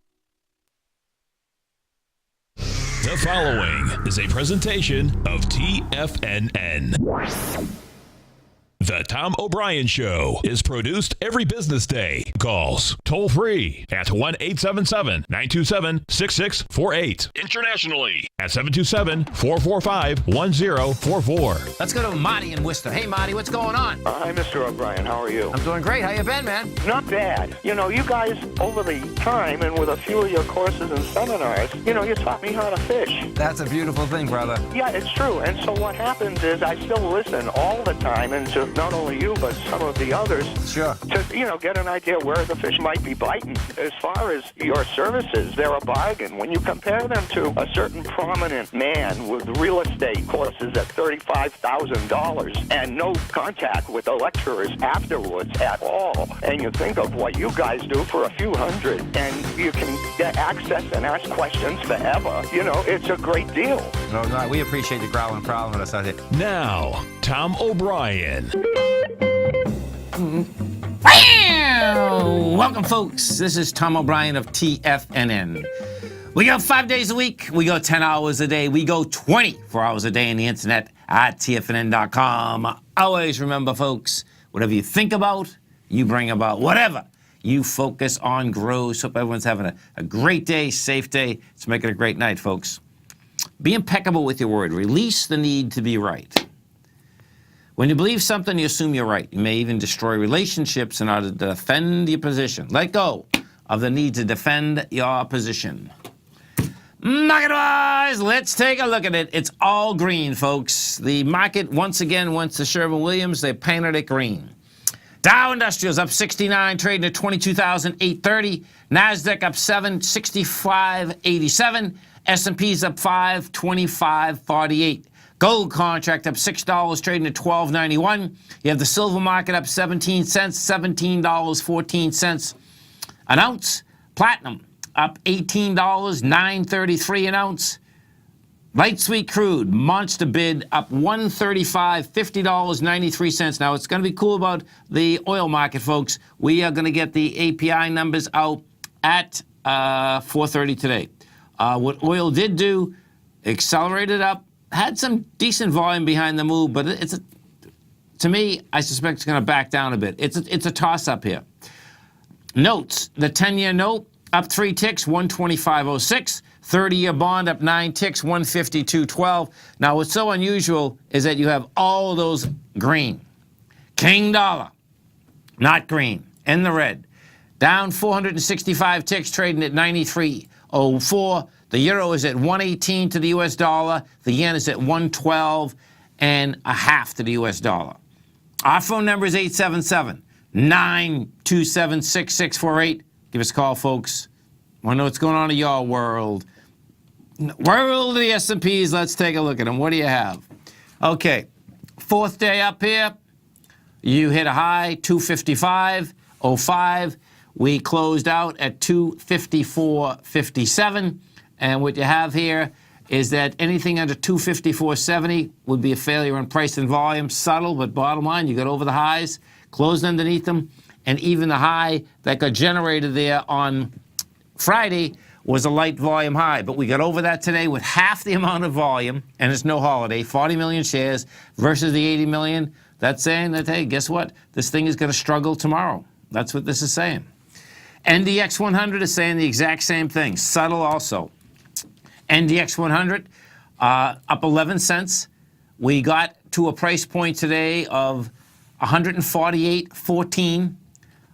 The following is a presentation of TFNN. The Tom O'Brien Show is produced every business day. Calls toll free at 1-877-927-6648. Internationally at 727-445-1044. Let's go to Marty in Worcester. Hey, Marty, what's going on? Hi, Mr. O'Brien. How are you? I'm doing great. How you been, man? Not bad. You know, you guys, over the time and with a few of your courses and seminars, you taught me how to fish. That's a beautiful thing, brother. Yeah, it's true. And so what happens is I still listen all the time, and to not only you, but some of the others, Sure. to, get an idea where the fish might be biting. As far as your services, they're a bargain. When you compare them to a certain prominent man with real estate courses at $35,000 and no contact with the lecturers afterwards at all, and you think of what you guys do for a few hundred, and you can get access and ask questions forever, it's a great deal. No, we appreciate you growling problem with us out here. Now, Tom O'Brien. Welcome, folks. This is Tom O'Brien of TFNN. We go 5 days a week. We go 10 hours a day. We go 24 hours a day on the internet at TFNN.com. Always remember, folks, whatever you think about, you bring about. Whatever you focus on grows. Hope everyone's having a great day, safe day. Let's make it a great night, folks. Be impeccable with your word. Release the need to be right. When you believe something, you assume you're right. You may even destroy relationships in order to defend your position. Let go of the need to defend your position. Market-wise, let's take a look at it. It's all green, folks. The market, once again, went to Sherwin-Williams. They painted it green. Dow Industrials up 69, trading at 22,830. NASDAQ up 7, 65.87. S&P's up 5, 25.48. Gold contract up $6, trading at $12.91. You have the silver market up 17 cents, $17.14 an ounce. Platinum up $18, $9.33 an ounce. Light sweet crude, monster bid up $135, $50.93. Now, it's going to be cool about the oil market, folks. We are going to get the API numbers out at 4:30 today. What oil did do, accelerated up, had some decent volume behind the move, but to me, I suspect it's going to back down a bit. It's a toss-up here. Notes, the 10-year note up 3 ticks, 125.06. 30-year bond up 9 ticks, 152.12. Now, what's so unusual is that you have all of those green. King dollar, not green, in the red. Down 465 ticks, trading at 93.04. The euro is at 118 to the U.S. dollar. The yen is at 112.5 to the U.S. dollar. Our phone number is 888-927-6648. Give us a call, folks. Want to know what's going on in your world. World of the S&Ps, let's take a look at them. What do you have? Okay, fourth day up here. You hit a high, 255.05. We closed out at 254.57. And what you have here is that anything under 254.70 would be a failure in price and volume. Subtle, but bottom line, you got over the highs, closed underneath them, and even the high that got generated there on Friday was a light volume high. But we got over that today with half the amount of volume, and it's no holiday, 40 million shares versus the 80 million. That's saying that, hey, guess what? This thing is going to struggle tomorrow. That's what this is saying. NDX 100 is saying the exact same thing. Subtle also. NDX 100 up 11 cents. We got to a price point today of 148.14.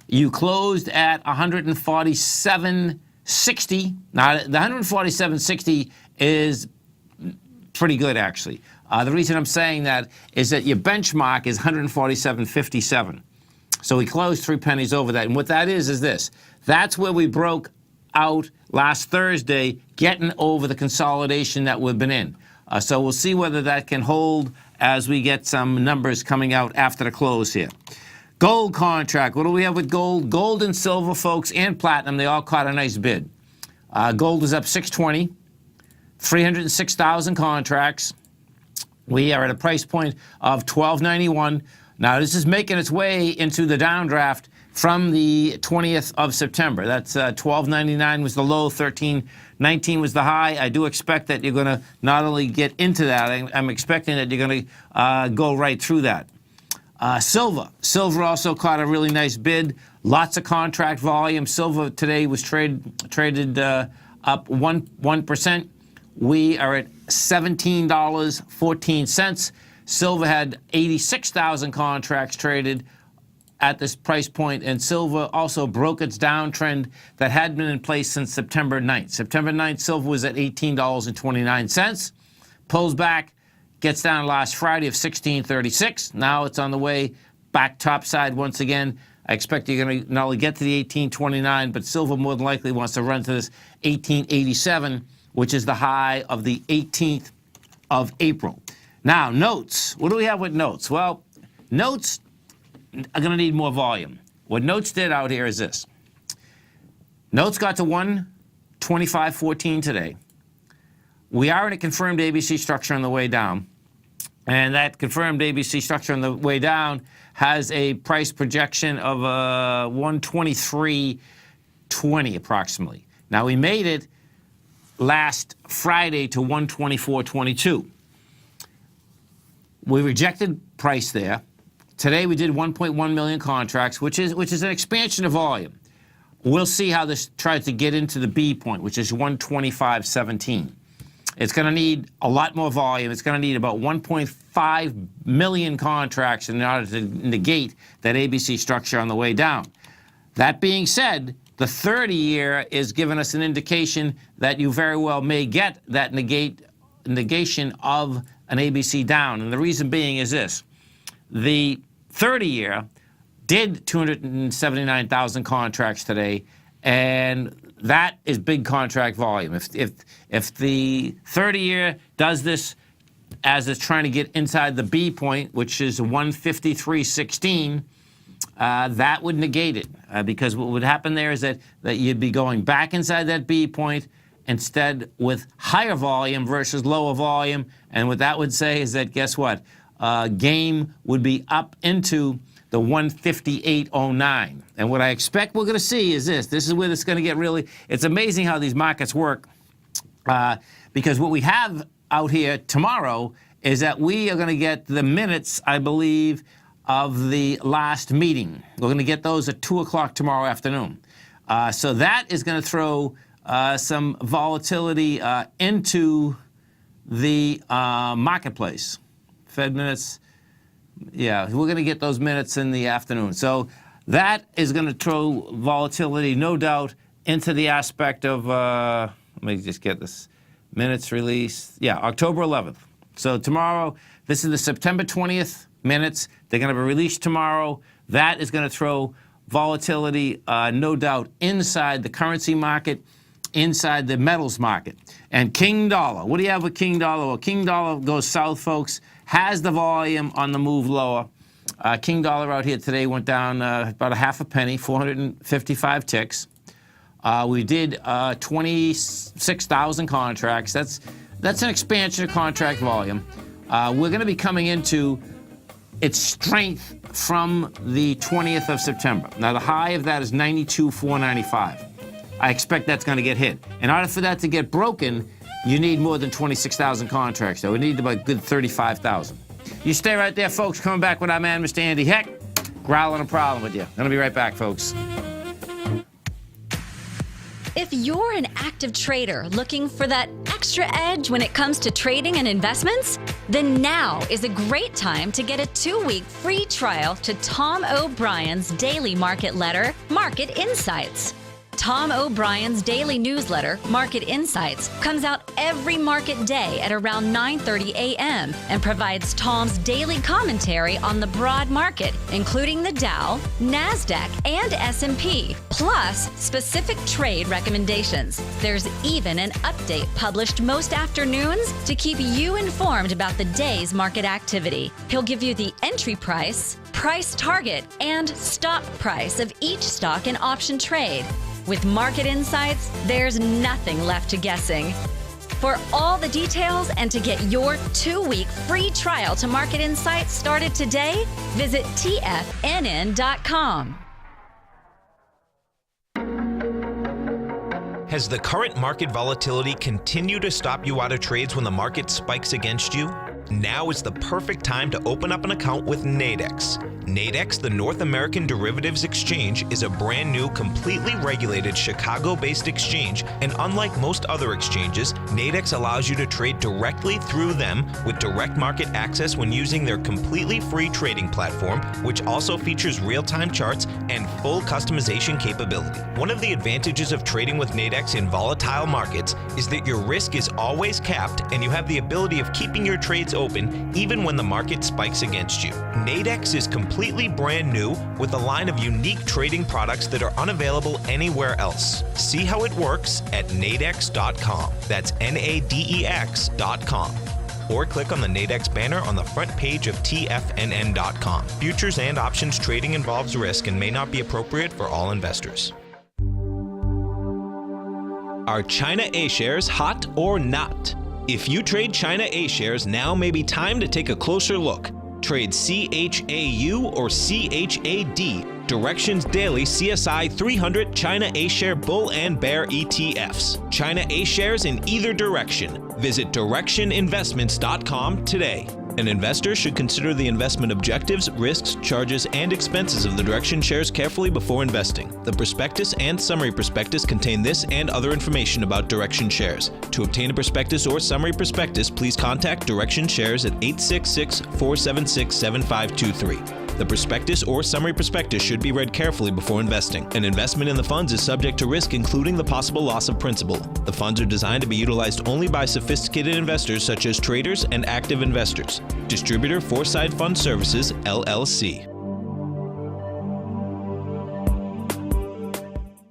You closed at 147.60. Now, the 147.60 is pretty good, actually. The reason I'm saying that is that your benchmark is 147.57. So we closed 3 pennies over that. And what that is this. That's where we broke out last Thursday, getting over the consolidation that we've been in. So we'll see whether that can hold as we get some numbers coming out after the close here. Gold contract. What do we have with gold? Gold and silver, folks, and platinum, they all caught a nice bid. Gold is up 620, 306,000 contracts. We are at a price point of $12.91. Now, this is making its way into the downdraft from the 20th of September. That's $12.99 was the low, $13.19 was the high. I do expect that you're going to not only get into that, I'm expecting that you're going to go right through that. Silver. Silver also caught a really nice bid. Lots of contract volume. Silver today was traded up 1%. We are at $17.14. Silver had 86,000 contracts traded at this price point, and silver also broke its downtrend that had been in place since September 9th. September 9th, silver was at $18.29. Pulls back, gets down last Friday of $16.36. Now it's on the way back topside once again. I expect you're going to not only get to the $18.29, but silver more than likely wants to run to this $18.87, which is the high of the 18th of April. Now, notes. What do we have with notes? Well, notes are going to need more volume. What notes did out here is this. Notes got to 125.14 today. We are in a confirmed ABC structure on the way down. And that confirmed ABC structure on the way down has a price projection of 123.20 approximately. Now, we made it last Friday to 124.22. We rejected price there. Today we did 1.1 million contracts, which is an expansion of volume. We'll see how this tries to get into the B point, which is 125.17. It's going to need a lot more volume. It's going to need about 1.5 million contracts in order to negate that ABC structure on the way down. That being said, the 30-year is giving us an indication that you very well may get that negation of an ABC down. And the reason being is this. The 30-year did 279,000 contracts today, and that is big contract volume. If the 30-year does this as it's trying to get inside the B point, which is 153.16, that would negate it, because what would happen there is that you'd be going back inside that B point instead with higher volume versus lower volume, and what that would say is that, guess what? Game would be up into the 158.09. And what I expect we're going to see is this. This is where it's going to get really, it's amazing how these markets work, because what we have out here tomorrow is that we are going to get the minutes, I believe, of the last meeting. We're going to get those at 2 o'clock tomorrow afternoon. So that is going to throw some volatility into the marketplace. Fed minutes, yeah, we're going to get those minutes in the afternoon. So that is going to throw volatility, no doubt, into the aspect of, let me just get this, minutes release, yeah, October 11th. So tomorrow, this is the September 20th minutes. They're going to be released tomorrow. That is going to throw volatility, no doubt, inside the currency market, inside the metals market. And King Dollar, what do you have with King Dollar? Well, King Dollar goes south, folks, has the volume on the move lower. King Dollar out here today went down about a half a penny, 455 ticks. We did 26,000 contracts. That's an expansion of contract volume. We're going to be coming into its strength from the 20th of September. Now, the high of that is 92,495. I expect that's going to get hit. In order for that to get broken, you need more than 26,000 contracts. So we need about a good 35,000. You stay right there, folks. Coming back with our man, Mr. Andy Heck, growling a problem with you. Gonna be right back, folks. If you're an active trader looking for that extra edge when it comes to trading and investments, then now is a great time to get a 2-week free trial to Tom O'Brien's daily market letter, Market Insights. Tom O'Brien's daily newsletter, Market Insights, comes out every market day at around 9:30 a.m. and provides Tom's daily commentary on the broad market, including the Dow, NASDAQ, and S&P, plus specific trade recommendations. There's even an update published most afternoons to keep you informed about the day's market activity. He'll give you the entry price, price target, and stop price of each stock and option trade. With Market Insights, there's nothing left to guessing. For all the details and to get your 2-week free trial to Market Insights started today, visit TFNN.com. Has the current market volatility continued to stop you out of trades when the market spikes against you? Now is the perfect time to open up an account with Nadex. Nadex, the North American Derivatives Exchange, is a brand new, completely regulated Chicago-based exchange, and unlike most other exchanges, Nadex allows you to trade directly through them with direct market access when using their completely free trading platform, which also features real-time charts and full customization capability. One of the advantages of trading with Nadex in volatile markets is that your risk is always capped and you have the ability of keeping your trades open even when the market spikes against you. Nadex is completely brand new with a line of unique trading products that are unavailable anywhere else. See how it works at nadex.com. That's NADEX.com. Or click on the Nadex banner on the front page of TFNN.com. Futures and options trading involves risk and may not be appropriate for all investors. Are China A-shares hot or not? If you trade China A-shares, now may be time to take a closer look. Trade CHAU or CHAD, Directions Daily CSI 300 China A-share Bull and Bear ETFs. China A-shares in either direction. Visit directioninvestments.com today. An investor should consider the investment objectives, risks, charges, and expenses of the Direction shares carefully before investing. The prospectus and summary prospectus contain this and other information about Direction shares. To obtain a prospectus or summary prospectus, please contact Direction shares at 866-476-7523. The prospectus or summary prospectus should be read carefully before investing. An investment in the funds is subject to risk, including the possible loss of principal. The funds are designed to be utilized only by sophisticated investors such as traders and active investors. Distributor Foreside Fund Services, LLC.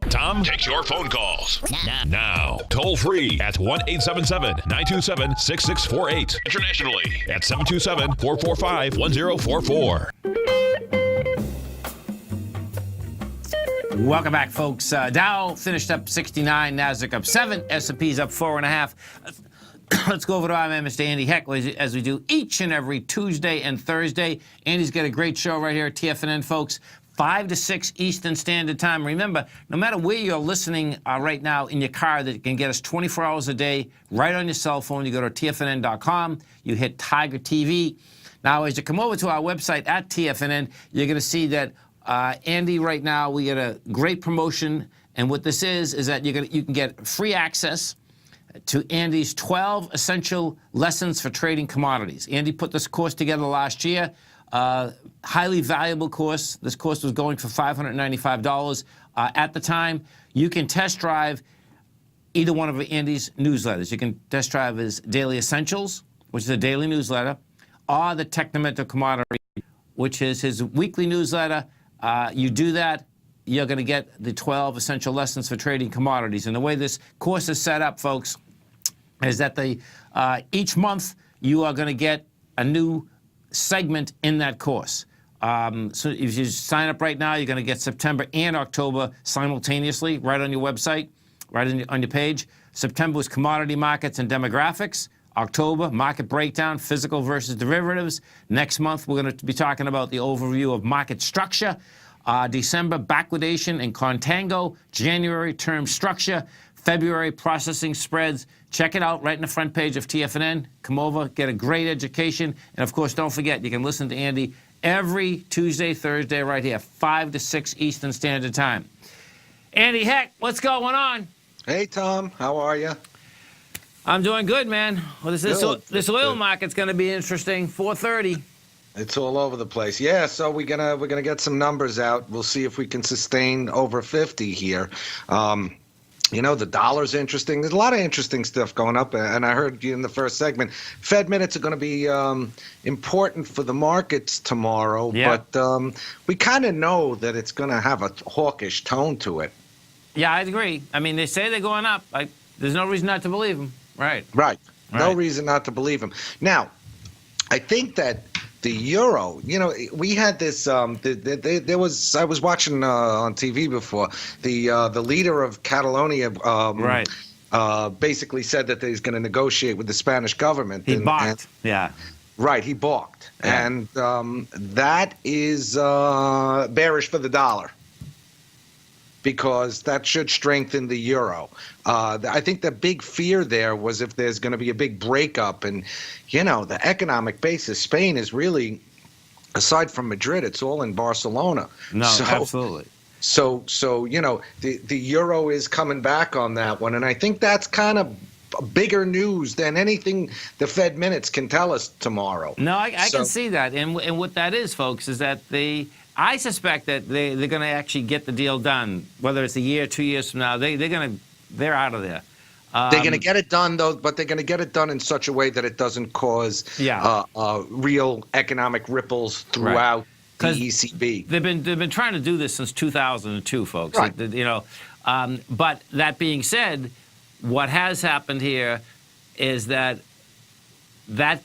Tom takes your phone calls now. Toll free at 1-877-927-6648. Internationally at 727-445-1044. Welcome back, folks. Dow finished up 69, NASDAQ up 7, S&P's up 4.5. Let's go over to our man, Mr. Andy Heck, as we do each and every Tuesday and Thursday. Andy's got a great show right here at TFNN, folks. 5 to 6 Eastern Standard Time. Remember, no matter where you're listening right now in your car, that can get us 24 hours a day right on your cell phone. You go to TFNN.com, you hit Tiger TV. Now, as you come over to our website at TFNN, you're going to see that Andy, right now, we get a great promotion. And what this is that you can get free access to Andy's 12 essential lessons for trading commodities. Andy put this course together last year. Highly valuable course. This course was going for $595 at the time. You can test drive either one of Andy's newsletters. You can test drive his Daily Essentials, which is a daily newsletter, or the Technomental Commodity, which is his weekly newsletter You do that, you're going to get the 12 essential lessons for trading commodities. And the way this course is set up, folks, is that each month you are going to get a new segment in that course. So if you sign up right now, you're going to get September and October simultaneously right on your website, right on your page. September was commodity markets and demographics. October, market breakdown, physical versus derivatives. Next month, we're going to be talking about the overview of market structure. December, backwardation and contango. January, term structure. February, processing spreads. Check it out right in the front page of TFNN. Come over, get a great education. And, of course, don't forget, you can listen to Andy every Tuesday, Thursday right here, 5 to 6 Eastern Standard Time. Andy Heck, what's going on? Hey, Tom. How are you? I'm doing good, man. Well, this oil market's going to be interesting. 4:30. It's all over the place. Yeah, so we're gonna get some numbers out. We'll see if we can sustain over 50 here. The dollar's interesting. There's a lot of interesting stuff going up, and I heard you in the first segment. Fed minutes are going to be important for the markets tomorrow, but we kind of know that it's going to have a hawkish tone to it. Yeah, I agree. I mean, they say they're going up. There's no reason not to believe them. Right. No reason not to believe them. Now, I think that the euro, we had this. I was watching on TV before. The leader of Catalonia, basically said that he's going to negotiate with the Spanish government. He balked. Right, he balked, and that is bearish for the dollar, because that should strengthen the euro. I think the big fear there was if there's going to be a big breakup, and the economic basis. Spain is really, aside from Madrid, it's all in Barcelona. No, absolutely. So the euro is coming back on that one, and I think that's kind of bigger news than anything the Fed minutes can tell us tomorrow. No, I can see that, and what that is, folks, is that I suspect that they're going to actually get the deal done, whether it's a year, 2 years from now. They're out of there. They're going to get it done, though, but they're going to get it done in such a way that it doesn't cause real economic ripples throughout the ECB. They've been trying to do this since 2002, folks. Right. But that being said, what has happened here is that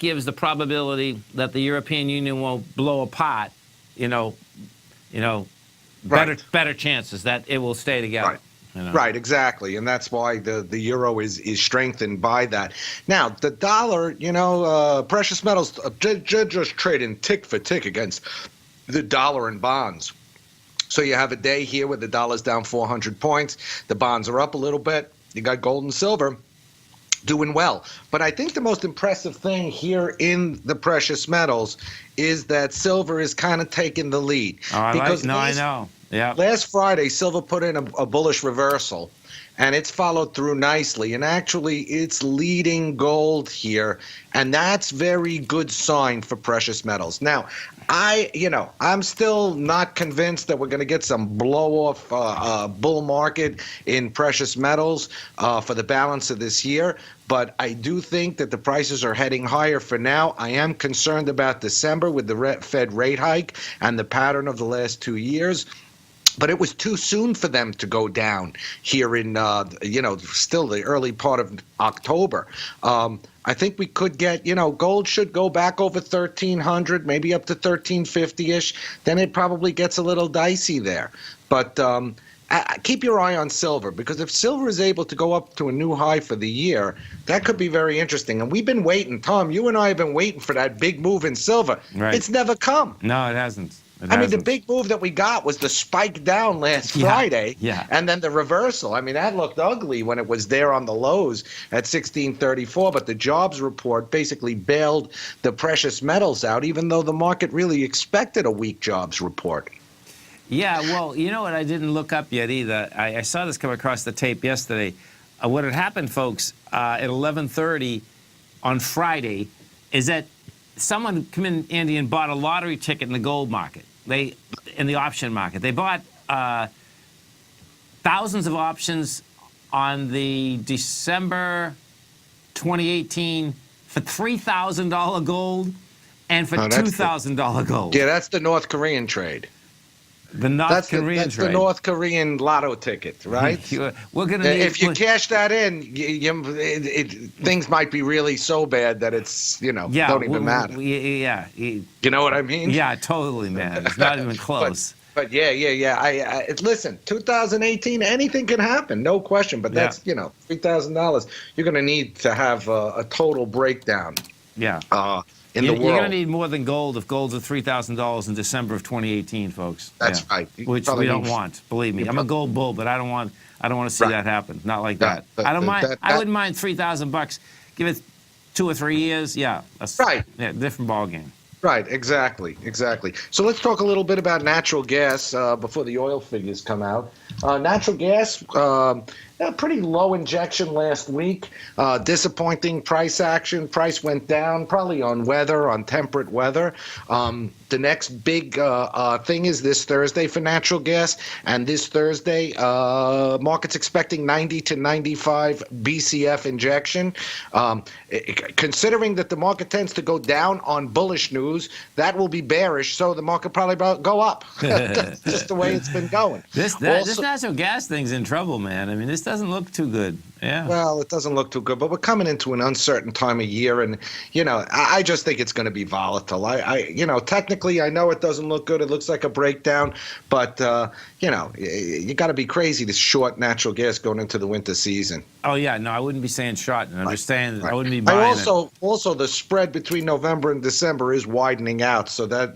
gives the probability that the European Union will blow apart. Better chances that it will stay together. Right, exactly, and that's why the euro is strengthened by that. Now, the dollar, precious metals just trading tick for tick against the dollar and bonds. So you have a day here where the dollar's down 400 points, the bonds are up a little bit. You got gold and silver doing well. But I think the most impressive thing here in the precious metals is that silver is kind of taking the lead. I know. Yeah. Last Friday, silver put in a bullish reversal, and it's followed through nicely. And actually, it's leading gold here, and that's very good sign for precious metals. Now, I'm still not convinced that we're going to get some blow-off bull market in precious metals for the balance of this year. But I do think that the prices are heading higher for now. I am concerned about December with the Fed rate hike and the pattern of the last 2 years. But it was too soon for them to go down here in, still the early part of October. I think we could get, gold should go back over 1,300, maybe up to 1,350-ish. Then it probably gets a little dicey there. But keep your eye on silver, because if silver is able to go up to a new high for the year, that could be very interesting. And we've been waiting, Tom, you and I have been waiting for that big move in silver. Right. It's never come. No, it hasn't. I mean, the big move that we got was the spike down last Friday, and then the reversal. I mean, that looked ugly when it was there on the lows at 1634, but the jobs report basically bailed the precious metals out, even though the market really expected a weak jobs report. Yeah, well, you know what? I didn't look up yet either. I saw this come across the tape yesterday. What had happened, folks, at 11:30 on Friday is that someone come in, Andy, and bought a lottery ticket in the gold market. In the option market. They bought thousands of options on the December 2018 for $3,000 gold and for $2,000 gold. Yeah, that's the North Korean trade. The North Korean that's trade. the North Korean lotto ticket, right? We're gonna need, if you cash that in, things might be really so bad that it's don't even matter. You know what I mean? Yeah, totally, man. It's not even close. But I listen. 2018, anything can happen, no question. But that's $3,000. You're going to need to have a total breakdown. Yeah. In the world. You're going to need more than gold if gold's at $3,000 in December of 2018, folks. That's right. Which we don't want. Believe me, I'm a gold bull, but I don't want to see that happen. Not like that. I don't mind. I wouldn't mind $3,000. Give it 2 or 3 years. Yeah. That's right. Yeah, different ball game. Right, exactly. So let's talk a little bit about natural gas before the oil figures come out. Natural gas, pretty low injection last week. Disappointing price action. Price went down probably on temperate weather. The next big thing is this Thursday for natural gas. And this Thursday, market's expecting 90 to 95 BCF injection. Considering that the market tends to go down on bullish news, that will be bearish, so the market probably go up. That's just the way it's been going. This natural gas thing's in trouble, man. I mean, this doesn't look too good. Yeah. Well, it doesn't look too good, but we're coming into an uncertain time of year, and I just think it's going to be volatile. Technically, I know it doesn't look good. It looks like a breakdown, but you got to be crazy to short natural gas going into the winter season. Oh yeah, no, I wouldn't be saying short. Understand? Right. I wouldn't be buying Also, the spread between November and December is widening out, so that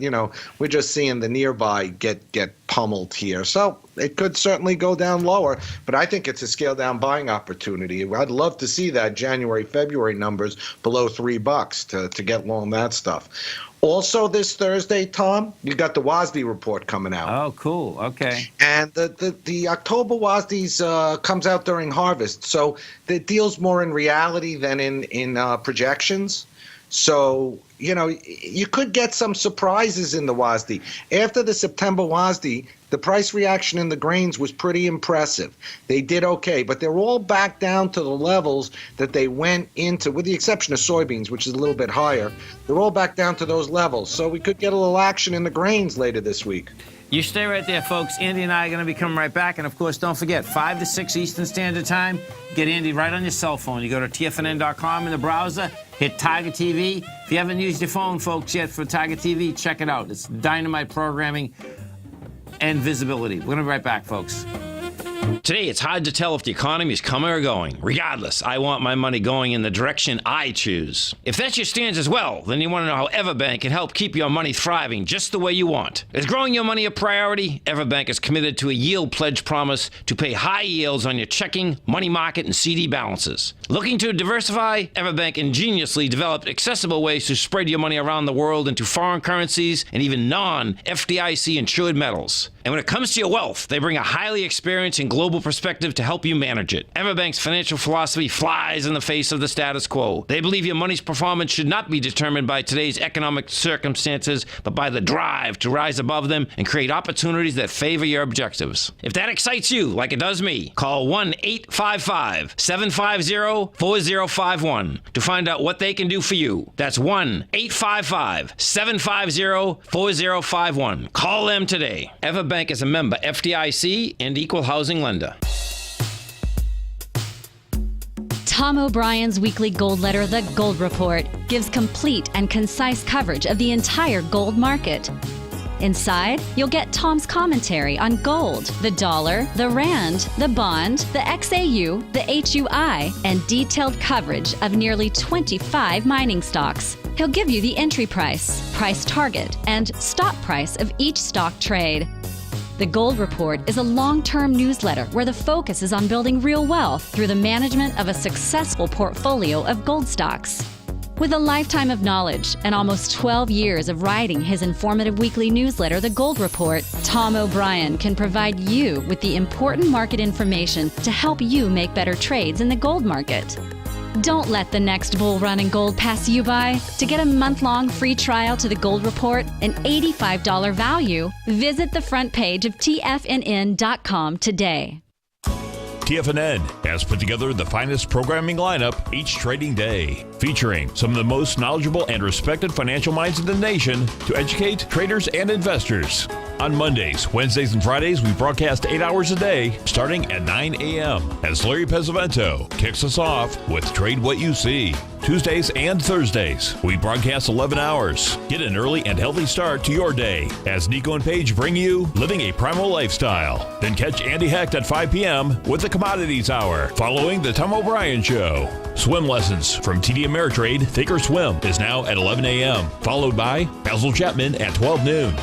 we're just seeing the nearby get pummeled here. So it could certainly go down lower, but I think it's a scale down buying opportunity. I'd love to see that January, February numbers below $3 to get long that stuff. Also this Thursday, Tom, you got the WASDE report coming out. Oh, cool. Okay. And the October WASDEs comes out during harvest, so it deals more in reality than in projections. So, you could get some surprises in the WASDE. After the September WASDE, the price reaction in the grains was pretty impressive. They did okay, but they're all back down to the levels that they went into, with the exception of soybeans, which is a little bit higher. They're all back down to those levels. So we could get a little action in the grains later this week. You stay right there, folks. Andy and I are going to be coming right back. And, of course, don't forget, 5 to 6 Eastern Standard Time. Get Andy right on your cell phone. You go to TFNN.com in the browser, hit Tiger TV. If you haven't used your phone, folks, yet for Tiger TV, check it out. It's dynamite programming and visibility. We're going to be right back, folks. Today, it's hard to tell if the economy is coming or going. Regardless, I want my money going in the direction I choose. If that's your stance as well, then you want to know how EverBank can help keep your money thriving just the way you want. Is growing your money a priority? EverBank is committed to a yield pledge promise to pay high yields on your checking, money market, and CD balances. Looking to diversify? EverBank ingeniously developed accessible ways to spread your money around the world into foreign currencies and even non-FDIC insured metals. And when it comes to your wealth, they bring a highly experienced and global perspective to help you manage it. EverBank's financial philosophy flies in the face of the status quo. They believe your money's performance should not be determined by today's economic circumstances, but by the drive to rise above them and create opportunities that favor your objectives. If that excites you, like it does me, call 1-855-750-4051 to find out what they can do for you. That's 1-855-750-4051. Call them today. EverBank is a member FDIC and equal housing lender. Tom O'Brien's weekly gold letter, The Gold Report, gives complete and concise coverage of the entire gold market. Inside, you'll get Tom's commentary on gold, the dollar, the rand, the bond, the XAU, the HUI, and detailed coverage of nearly 25 mining stocks. He'll give you the entry price, price target, and stop price of each stock trade. The Gold Report is a long-term newsletter where the focus is on building real wealth through the management of a successful portfolio of gold stocks. With a lifetime of knowledge and almost 12 years of writing his informative weekly newsletter, The Gold Report, Tom O'Brien can provide you with the important market information to help you make better trades in the gold market. Don't let the next bull run in gold pass you by. To get a month-long free trial to The Gold Report, an $85 value, visit the front page of TFNN.com today. TFNN has put together the finest programming lineup each trading day, featuring some of the most knowledgeable and respected financial minds in the nation to educate traders and investors. On Mondays, Wednesdays, and Fridays, we broadcast 8 hours a day, starting at 9 a.m. as Larry Pesavento kicks us off with Trade What You See. Tuesdays and Thursdays, we broadcast 11 hours. Get an early and healthy start to your day as Nico and Paige bring you Living a Primal Lifestyle. Then catch Andy Hecht at 5 p.m. with the Commodities Hour, following the Tom O'Brien Show. Swim lessons from TD Ameritrade Think or Swim is now at 11 a.m., followed by Basil Chapman at 12 noon.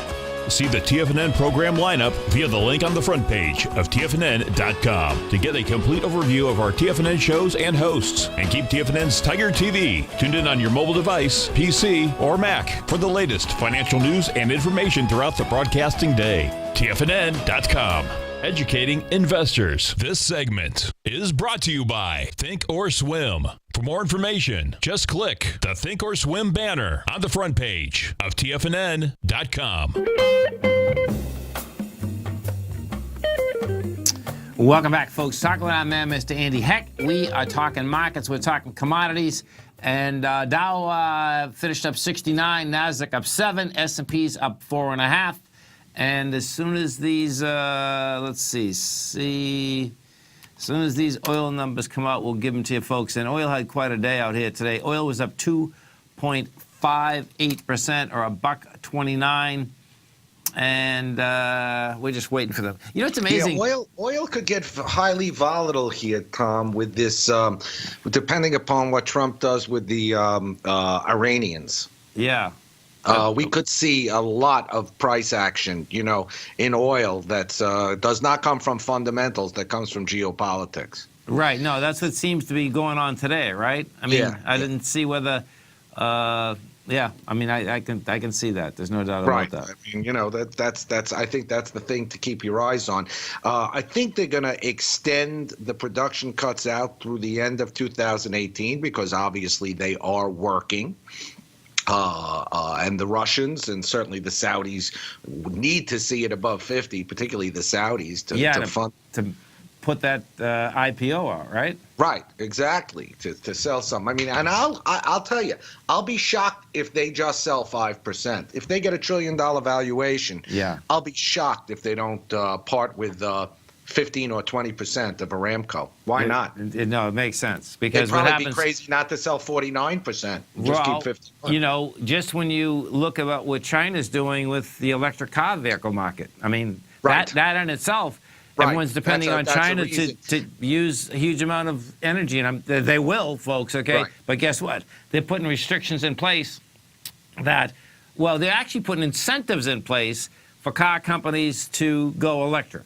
See the TFNN program lineup via the link on the front page of TFNN.com to get a complete overview of our TFNN shows and hosts. And keep TFNN's Tiger TV tuned in on your mobile device, PC, or Mac for the latest financial news and information throughout the broadcasting day. TFNN.com. Educating investors. This segment is brought to you by Think or Swim. For more information, just click the Think or Swim banner on the front page of TFNN.com. Welcome back, folks. Talking with our man, Mr. Andy Hecht. We are talking markets. We're talking commodities. And Dow finished up 69, NASDAQ up 7, S&P's up 4.5. And as soon as these, as soon as these oil numbers come out, we'll give them to you, folks. And oil had quite a day out here today. Oil was up 2.58%, or $1.29, and we're just waiting for them. You know, it's amazing. Yeah, oil could get highly volatile here, Tom, with this, depending upon what Trump does with the Iranians. Yeah. We could see a lot of price action, you know, in oil that does not come from fundamentals, that comes from geopolitics. Right. No, that's what seems to be going on today, right? I mean, Yeah. I didn't see whether. I mean, I can see that. There's no doubt Right. about that. I mean, you know, that's. I think that's the thing to keep your eyes on. I think they're going to extend the production cuts out through the end of 2018 because obviously they are working. And the Russians and certainly the Saudis need to see it above 50, particularly the Saudis, to fund. To put that IPO out, right? Right, exactly, to sell some. I mean, and I'll tell you, I'll be shocked if they just sell 5%. If they get $1 trillion valuation, I'll be shocked if they don't part with 15 or 20% of Aramco. Why not? No, it makes sense because it'd probably what happens, be crazy not to sell 49%. Just keep 50. You know, just when you look about what China's doing with the electric car vehicle market, I mean, that in itself, everyone's depending on China to use a huge amount of energy, and they will, folks. Okay, but guess what? They're putting restrictions in place that, well, they're actually putting incentives in place for car companies to go electric.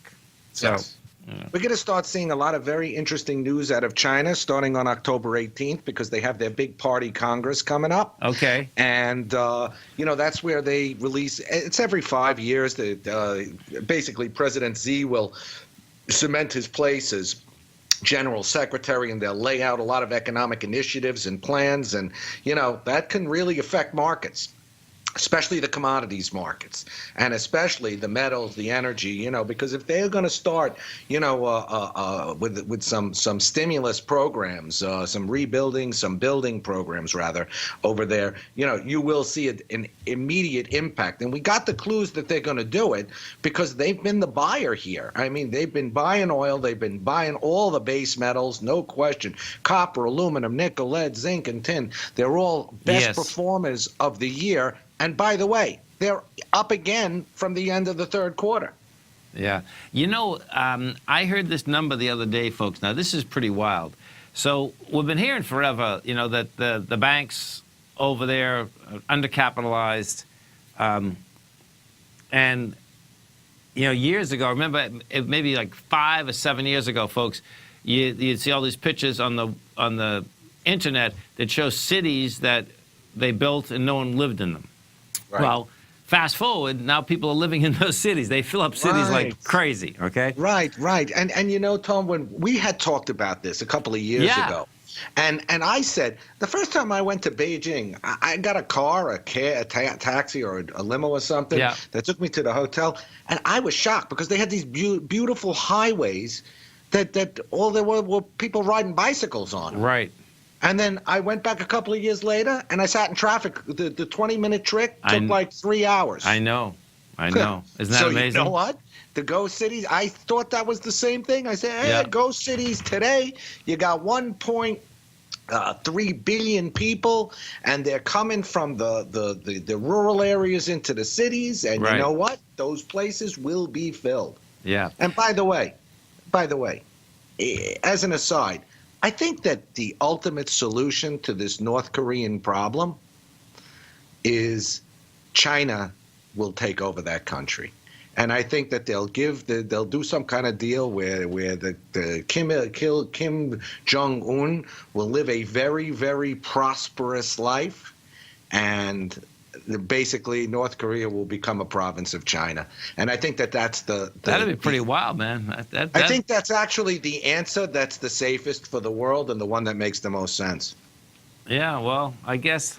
So, we're going to start seeing a lot of very interesting news out of China starting on October 18th because they have their big party Congress coming up. Okay. And, you know, that's where they release, it's every 5 years that basically President Xi will cement his place as general secretary, and they'll lay out a lot of economic initiatives and plans. And, you know, that can really affect markets, especially the commodities markets, and especially the metals, the energy, you know, because if they're going to start, you know, with some stimulus programs, some rebuilding, some building programs rather over there, you know, you will see an immediate impact. And we got the clues that they're going to do it because they've been the buyer here. I mean, they've been buying oil, they've been buying all the base metals, no question. Copper, aluminum, nickel, lead, zinc, and tin. They're all best performers of the year. And by the way, they're up again from the end of the third quarter. Yeah. You know, I heard this number the other day, folks. Now, this is pretty wild. So we've been hearing forever, you know, that the banks over there are undercapitalized. And, you know, years ago, remember, maybe like 5 or 7 years ago, folks, you'd see all these pictures on the internet that show cities that they built and no one lived in them. Right. Well, fast forward, now people are living in those cities. They fill up cities like crazy, okay? Right. And you know, Tom, when we had talked about this a couple of years ago, and I said, the first time I went to Beijing, I got a car, a taxi, or a limo or something that took me to the hotel, and I was shocked because they had these beautiful highways that all there were people riding bicycles on. Right. And then I went back a couple of years later, and I sat in traffic. The 20-minute trick took like 3 hours. I know. I know. Isn't that so amazing? You know what? The Go Cities, I thought that was the same thing. I said, hey, Yeah. Go Cities today, you got 1.3 billion people, and they're coming from the rural areas into the cities, and Right. you know what? Those places will be filled. Yeah. And by the way, as an aside, I think that the ultimate solution to this North Korean problem is China will take over that country. And I think that they'll do some kind of deal where the Kim Jong-un will live a very, very prosperous life, and basically North Korea will become a province of China. And I think that that's that'd be pretty wild, man. I think that's actually the answer that's the safest for the world and the one that makes the most sense. Yeah, well, I guess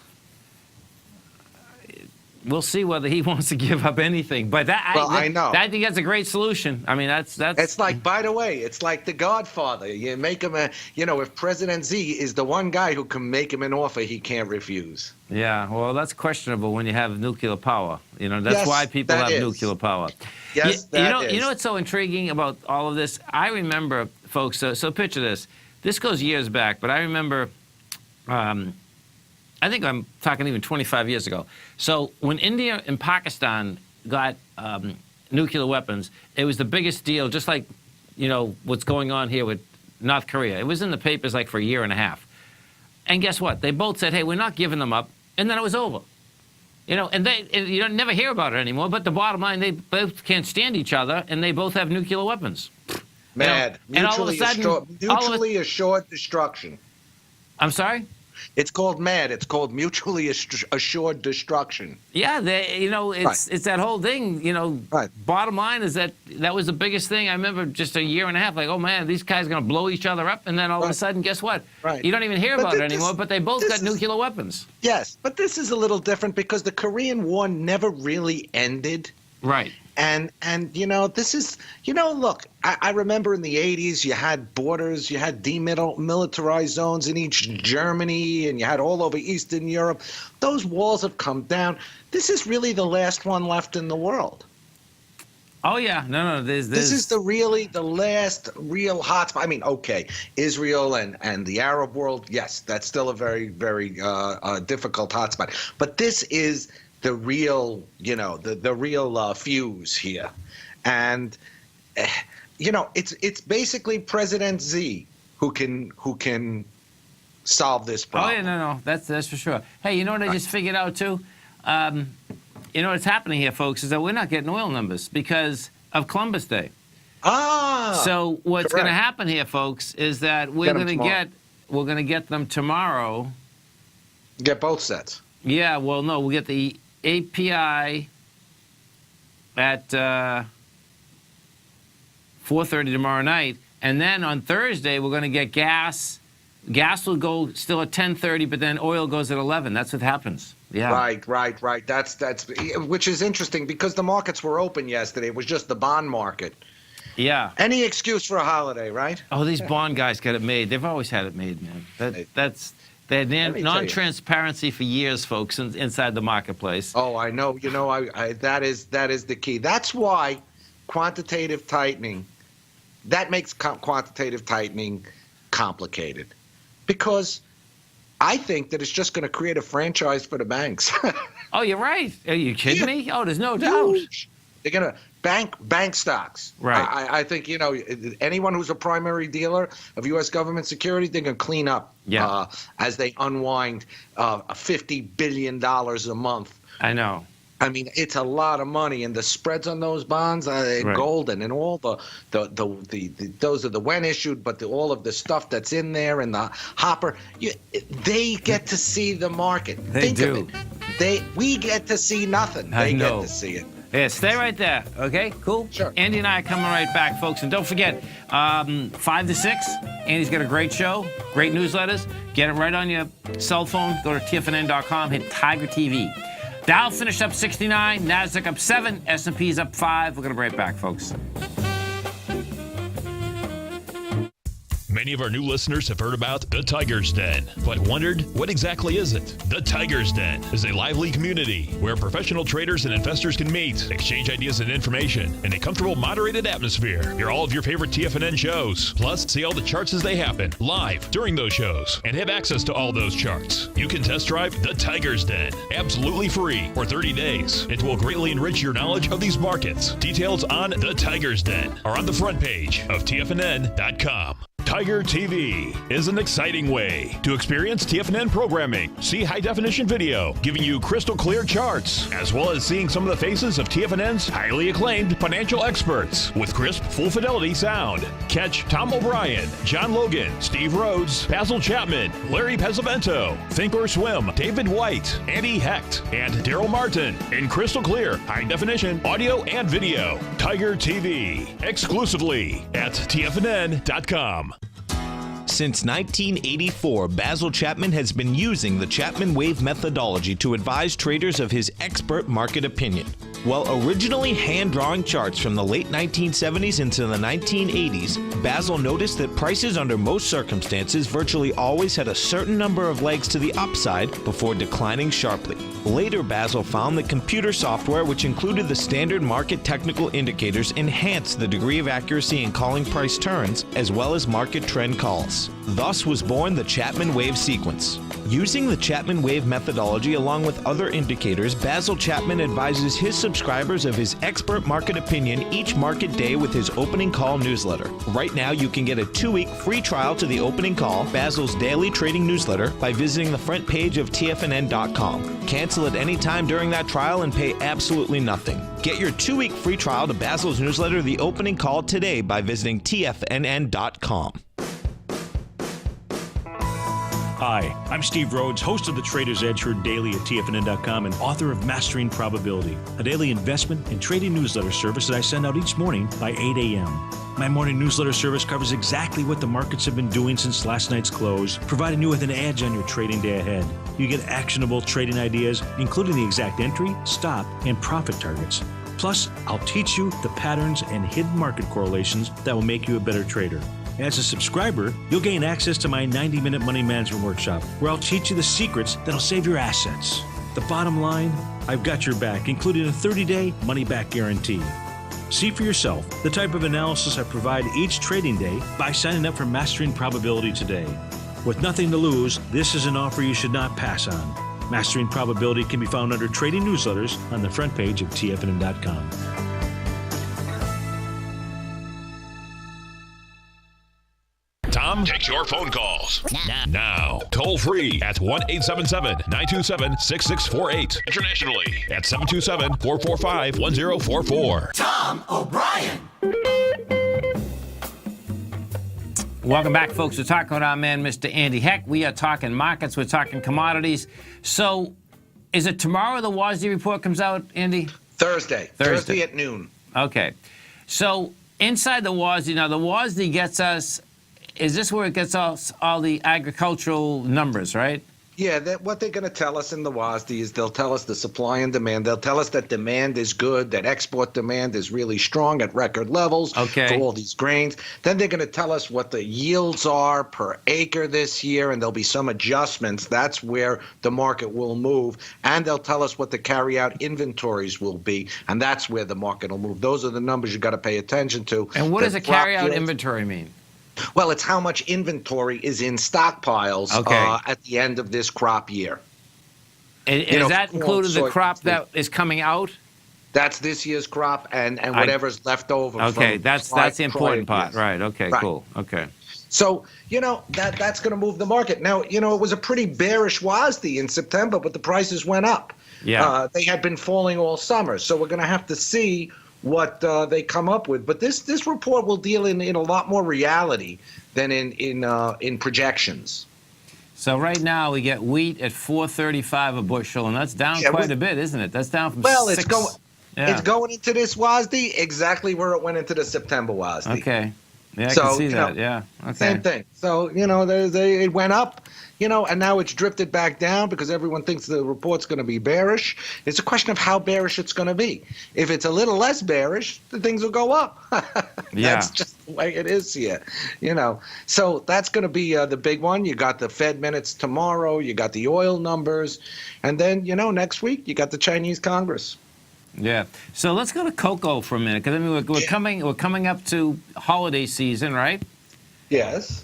we'll see whether he wants to give up anything. But I know. I think that's a great solution. I mean, that's. It's like, by the way, it's like The Godfather. You make him if President Z is the one guy who can make him an offer he can't refuse. Yeah, well, that's questionable when you have nuclear power. That's why people have nuclear power. Yes, you know what's so intriguing about all of this? I remember, folks. So picture this. This goes years back, but I remember. I think I'm talking even 25 years ago. So when India and Pakistan got nuclear weapons, it was the biggest deal, just like, what's going on here with North Korea. It was in the papers like for a year and a half. And guess what? They both said, hey, we're not giving them up. And then it was over. And you don't never hear about it anymore. But the bottom line, they both can't stand each other, and they both have nuclear weapons. Mad. And all of a sudden, mutually assured destruction. I'm sorry? It's called MAD. It's called mutually assured destruction. Yeah, it's that whole thing. Right. Bottom line is that was the biggest thing. I remember just a year and a half, like, oh man, these guys are going to blow each other up, and then all of a sudden, guess what? Right. You don't even hear about it anymore. But they both got nuclear weapons. Yes, but this is a little different because the Korean War never really ended. Right. And this is, look, I remember in the 80s you had borders, you had demilitarized zones in each Germany, and you had all over Eastern Europe. Those walls have come down. This is really the last one left in the world. Oh, yeah. No, this is the last real hotspot. I mean, okay, Israel and the Arab world, yes, that's still a very, very difficult hotspot. But this is the real, the real fuse here. And, it's basically President Z who can solve this problem. Oh, yeah, no, that's for sure. Hey, you know what I just figured out, too? What's happening here, folks, is that we're not getting oil numbers because of Columbus Day. So what's going to happen here, folks, is that we're going to get them tomorrow. Get both sets. Yeah, well, no, we'll get the API at 4:30 tomorrow night, and then on Thursday we're going to get gas. Gas will go still at 10:30, but then oil goes at 11. That's what happens. Yeah. Right. That's which is interesting because the markets were open yesterday. It was just the bond market. Yeah. Any excuse for a holiday, right? Oh, these bond guys got it made. They've always had it made, man. They had non-transparency for years, folks, inside the marketplace. Oh, I know. That is the key. That's why quantitative tightening, that makes quantitative tightening complicated. Because I think that it's just going to create a franchise for the banks. Oh, you're right. Are you kidding me? Oh, there's no doubt. They're going to bank stocks. Right. I think, anyone who's a primary dealer of U.S. government securities, they're going to clean up as they unwind $50 billion a month. I know. I mean, it's a lot of money, and the spreads on those bonds are golden, and all those are the when issued, but all of the stuff that's in there and the hopper, they get to see the market. Think of it. We get to see nothing. They get to see it. Yeah, stay right there. Okay, cool? Sure. Andy and I are coming right back, folks. And don't forget, 5 to 6, Andy's got a great show, great newsletters. Get it right on your cell phone. Go to TFNN.com, hit Tiger TV. Dow finished up 69, NASDAQ up 7, S&P's up 5. We're going to be right back, folks. Many of our new listeners have heard about the Tiger's Den, but wondered, what exactly is it? The Tiger's Den is a lively community where professional traders and investors can meet, exchange ideas and information in a comfortable, moderated atmosphere. Hear all of your favorite TFNN shows, plus see all the charts as they happen live during those shows, and have access to all those charts. You can test drive the Tiger's Den absolutely free for 30 days. It will greatly enrich your knowledge of these markets. Details on the Tiger's Den are on the front page of TFNN.com. Tiger TV is an exciting way to experience TFNN programming. See high-definition video giving you crystal clear charts, as well as seeing some of the faces of TFNN's highly acclaimed financial experts with crisp, full-fidelity sound. Catch Tom O'Brien, John Logan, Steve Rhodes, Basil Chapman, Larry Pesavento, Think or Swim, David White, Andy Hecht, and Daryl Martin in crystal clear, high-definition audio and video. Tiger TV, exclusively at TFNN.com. Since 1984, Basil Chapman has been using the Chapman Wave methodology to advise traders of his expert market opinion. While originally hand-drawing charts from the late 1970s into the 1980s, Basil noticed that prices under most circumstances virtually always had a certain number of legs to the upside before declining sharply. Later, Basil found that computer software, which included the standard market technical indicators, enhanced the degree of accuracy in calling price turns, as well as market trend calls. Thus was born the Chapman Wave sequence. Using the Chapman Wave methodology along with other indicators, Basil Chapman advises his subscribers of his expert market opinion each market day with his opening call newsletter. Right now, you can get a 2-week free trial to the opening call, Basil's daily trading newsletter, by visiting the front page of TFNN.com. Cancel at any time during that trial and pay absolutely nothing. Get your 2-week free trial to Basil's newsletter, The Opening Call, today by visiting TFNN.com. Hi, I'm Steve Rhodes, host of the Trader's Edge heard daily at TFNN.com and author of Mastering Probability, a daily investment and trading newsletter service that I send out each morning by 8 a.m. My morning newsletter service covers exactly what the markets have been doing since last night's close, providing you with an edge on your trading day ahead. You get actionable trading ideas, including the exact entry, stop, and profit targets. Plus, I'll teach you the patterns and hidden market correlations that will make you a better trader. As a subscriber, you'll gain access to my 90-minute money management workshop, where I'll teach you the secrets that'll save your assets. The bottom line, I've got your back, including a 30-day money-back guarantee. See for yourself the type of analysis I provide each trading day by signing up for Mastering Probability today. With nothing to lose, this is an offer you should not pass on. Mastering Probability can be found under Trading Newsletters on the front page of TFNN.com. Tom takes your phone calls now. Toll free at 1-877-927-6648. Internationally at 727-445-1044. Tom O'Brien. Welcome back, folks. We're talking with our man, Mr. Andy Hecht. We are talking markets. We're talking commodities. So, is it tomorrow the WASD report comes out, Andy? Thursday at noon. Okay. So, inside the WASD, now the WASD gets us, is this where it gets us all the agricultural numbers, right? Yeah, what they're going to tell us in the WASD is they'll tell us the supply and demand. They'll tell us that demand is good, that export demand is really strong at record levels for all these grains. Then they're going to tell us what the yields are per acre this year, and there'll be some adjustments. That's where the market will move. And they'll tell us what the carry-out inventories will be, and that's where the market will move. Those are the numbers you got to pay attention to. And what does a carry-out inventory mean? Well, it's how much inventory is in stockpiles at the end of this crop year. And is that included the crop that is coming out? That's this year's crop and whatever's left over. Okay, that's the important part. Right, okay, right. Cool. Okay. So, that's going to move the market. Now, it was a pretty bearish WASD in September, but the prices went up. Yeah. They had been falling all summer. So we're going to have to see what they come up with. But this report will deal in a lot more reality than in projections. So right now we get wheat at $4.35 a bushel, and that's down quite a bit, isn't it? That's down from it's going into this WASD exactly where it went into the September WASD. Okay. Yeah, I So, can see you that. know, Yeah. Okay. Same thing. So, you know, it went up, you know, and now it's drifted back down because everyone thinks the report's going to be bearish. It's a question of how bearish it's going to be. If it's a little less bearish, the things will go up. That's just the way it is here, you know. So that's going to be the big one. You got the Fed minutes tomorrow. You got the oil numbers. And then, you know, next week, you got the Chinese Congress. Yeah. So let's go to cocoa for a minute, because I mean we're coming up to holiday season, right? Yes.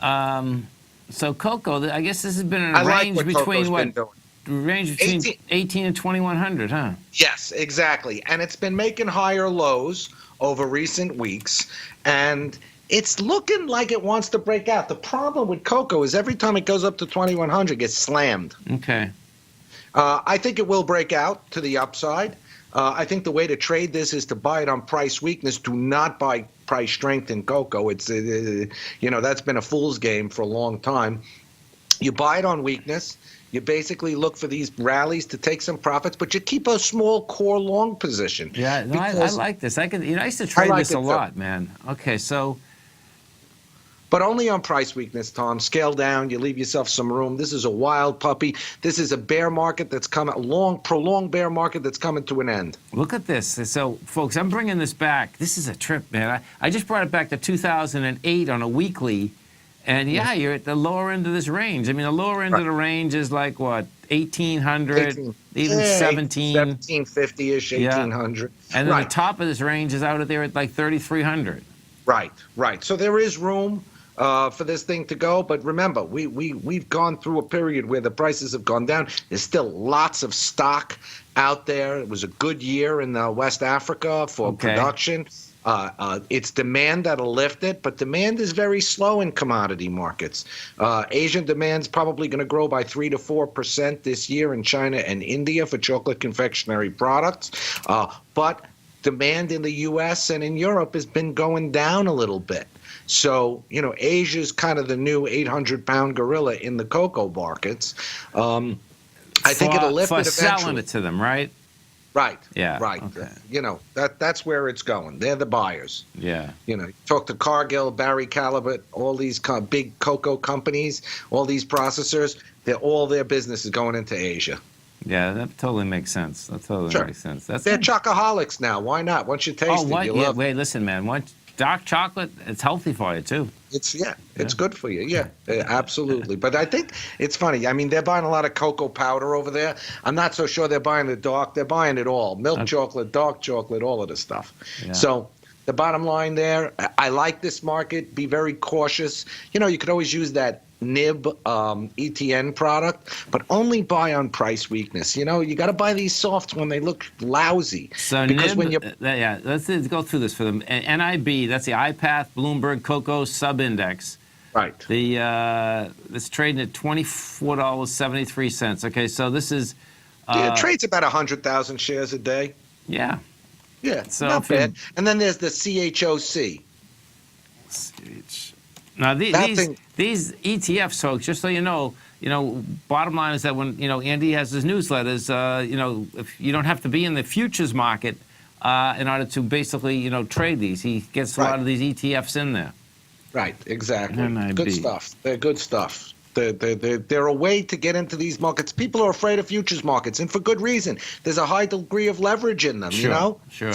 So cocoa, I guess this has been in I a like range what between cocoa's been doing. range between 18 and 2100, huh? Yes, exactly. And it's been making higher lows over recent weeks, and it's looking like it wants to break out. The problem with cocoa is every time it goes up to 2100, it gets slammed. Okay. I think it will break out to the upside. I think the way to trade this is to buy it on price weakness. Do not buy price strength in cocoa. It's you know, that's been a fool's game for a long time. You buy it on weakness. You basically look for these rallies to take some profits, but you keep a small core long position. Yeah, no, I like this. I used to trade this a lot, man. Okay, so. But only on price weakness, Tom. Scale down. You leave yourself some room. This is a wild puppy. This is a bear market that's coming, prolonged bear market that's coming to an end. Look at this. So, folks, I'm bringing this back. This is a trip, man. I just brought it back to 2008 on a weekly. And, yeah, you're at the lower end of this range. I mean, the lower end of the range is like, what, 1,800, even 17. 1750-ish, 1,800. And then the top of this range is out there at like 3,300. Right. So there is room for this thing to go. But remember, we've gone through a period where the prices have gone down. There's still lots of stock out there. It was a good year in West Africa for production. It's demand that'll lift it, but demand is very slow in commodity markets. Asian demand's probably going to grow by 3 to 4% this year in China and India for chocolate confectionery products. But demand in the U.S. and in Europe has been going down a little bit. So, you know, Asia's kind of the new 800-pound gorilla in the cocoa markets. I think it'll lift it eventually. For selling it to them, right? Right. Yeah. Right. Okay. You know, that's where it's going. They're the buyers. Yeah. You know, talk to Cargill, Barry Callebaut, all these big cocoa companies, all these processors. All their business is going into Asia. Yeah, that totally makes sense. That totally makes sense. They're chocoholics now. Why not? Once you taste it, you love it. Wait, listen, man. Dark chocolate, it's healthy for you, too. It's good for you. Yeah, absolutely. But I think it's funny. I mean, they're buying a lot of cocoa powder over there. I'm not so sure they're buying the dark. They're buying it all. Milk chocolate, dark chocolate, all of this stuff. Yeah. So the bottom line there, I like this market. Be very cautious. You know, you could always use that nib ETN product, but only buy on price weakness. You know, you got to buy these softs when they look lousy. So because nib, let's go through this for them. NIB, that's the IPATH Bloomberg Cocoa Subindex. Right. It's trading at $24.73. Okay, so this is it trades about 100,000 shares a day. Yeah. Yeah, so not bad. And then there's the CHOC. Now these ETFs, folks, just so you know, bottom line is that when Andy has his newsletters, if you don't have to be in the futures market in order to basically trade these. He gets a lot of these ETFs in there. Right, exactly. NIB. Good stuff. They're good stuff. They're a way to get into these markets. People are afraid of futures markets, and for good reason. There's a high degree of leverage in them, you know? Sure.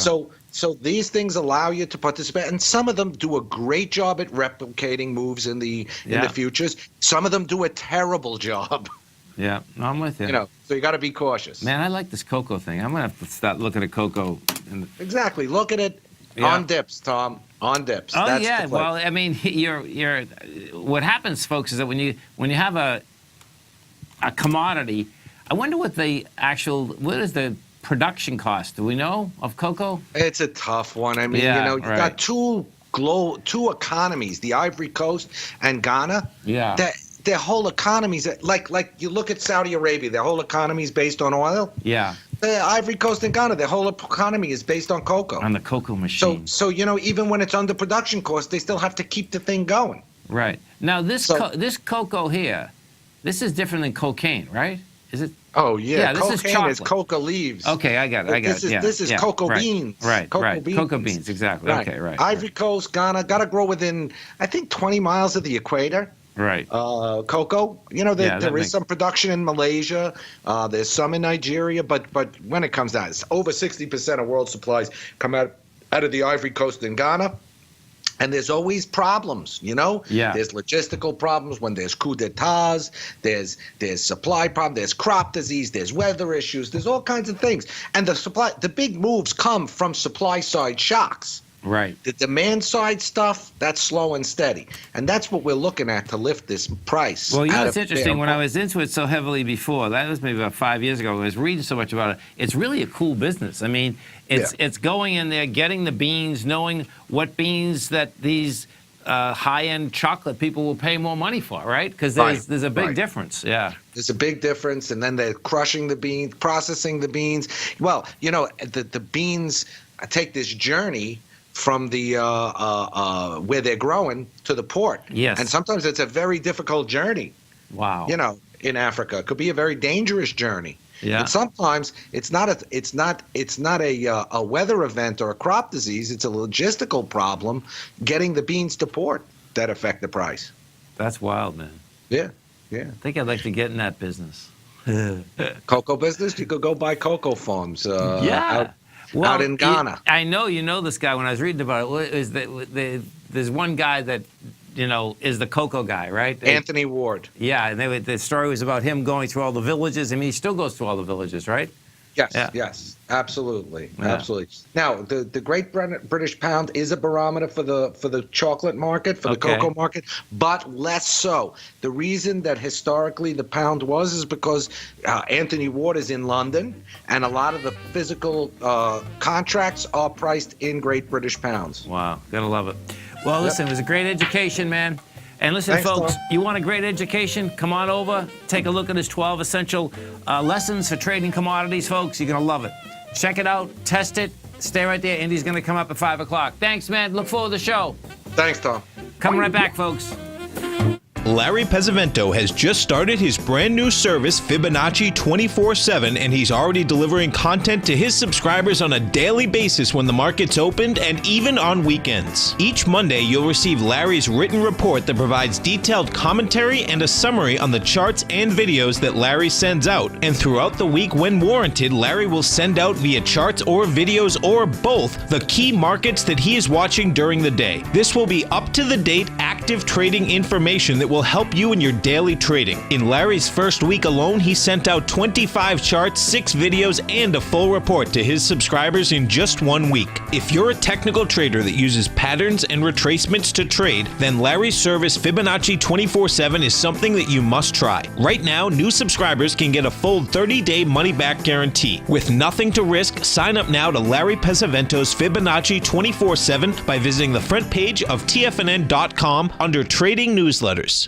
So these things allow you to participate, and some of them do a great job at replicating moves in the futures. Some of them do a terrible job. Yeah, no, I'm with you. So you got to be cautious. Man, I like this cocoa thing. I'm gonna have to start looking at cocoa. Exactly. Look at it on dips, Tom. On dips. Oh, That's yeah. the play. Well, I mean, you're. What happens, folks, is that when you have a commodity, I wonder what is the production cost? Do we know of cocoa? It's a tough one. I mean, you got two economies, the Ivory Coast and Ghana. Yeah. Their whole economies, like you look at Saudi Arabia, their whole economy is based on oil. Yeah. The Ivory Coast and Ghana, their whole economy is based on cocoa. On the cocoa machine. So even when it's under production cost, they still have to keep the thing going. Right. Now this cocoa here, this is different than cocaine, right? Is it? Oh yeah, Yeah, this is cocaine chocolate. is coca leaves. Okay, I got it. This is cocoa right, beans. Right, cocoa beans. Cocoa beans, exactly. Right. Okay, right. Ivory Coast, Ghana, got to grow within, I think, 20 miles of the equator. Right. Cocoa, there is some production in Malaysia. There's some in Nigeria, but when it comes down, it's over 60% of world supplies come out of the Ivory Coast and Ghana. And there's always problems, Yeah. There's logistical problems when there's coup d'etats, there's supply problem, there's crop disease, there's weather issues, there's all kinds of things. And the big moves come from supply side shocks. Right. The demand side stuff, that's slow and steady. And that's what we're looking at to lift this price. Well, it's interesting. When I was into it so heavily before, that was maybe about 5 years ago, I was reading so much about it. It's really a cool business. I mean, it's going in there, getting the beans, knowing what beans that these high-end chocolate people will pay more money for, right? Because there's a big difference. Yeah. There's a big difference. And then they're crushing the beans, processing the beans. Well, the beans take this journey from the where they're growing to the port. Yes. And sometimes it's a very difficult journey. Wow. In Africa, it could be a very dangerous journey. Yeah. And sometimes it's not a weather event or a crop disease. It's a logistical problem getting the beans to port that affect the price. That's wild, man. Yeah. I think I'd like to get in that business. Cocoa business? You could go buy cocoa farms. Out in Ghana. I know this guy. When I was reading about it, there's one guy that is the cocoa guy, right? Anthony Ward. Yeah, and the story was about him going through all the villages. I mean, he still goes through all the villages, right? Yes, Yeah. yes, absolutely, Yeah. absolutely. Now, the Great British Pound is a barometer for the chocolate market, for the cocoa market, but less so. The reason that historically the pound is because Anthony Ward is in London, and a lot of the physical contracts are priced in Great British Pounds. Wow, gotta love it. Well, listen, it was a great education, man. And listen, Thanks, folks, Tom. you want a great education? Come on over. Take a look at his 12 essential lessons for trading commodities, folks. You're going to love it. Check it out. Test it. Stay right there. Indy's going to come up at 5 o'clock. Thanks, man. Look forward to the show. Thanks, Tom. Coming right back, folks. Larry Pesavento has just started his brand new service, Fibonacci 24/7, and he's already delivering content to his subscribers on a daily basis when the market's opened and even on weekends. Each Monday, you'll receive Larry's written report that provides detailed commentary and a summary on the charts and videos that Larry sends out. And throughout the week, when warranted, Larry will send out via charts or videos or both the key markets that he is watching during the day. This will be up-to-the-date, active trading information that will help you in your daily trading. In Larry's first week alone, he sent out 25 charts, 6 videos, and a full report to his subscribers in just 1 week. If you're a technical trader that uses patterns and retracements to trade, then Larry's service Fibonacci 24/7 is something that you must try. Right now, new subscribers can get a full 30-day money-back guarantee. With nothing to risk, sign up now to Larry Pesavento's Fibonacci 24/7 by visiting the front page of TFNN.com under Trading Newsletters.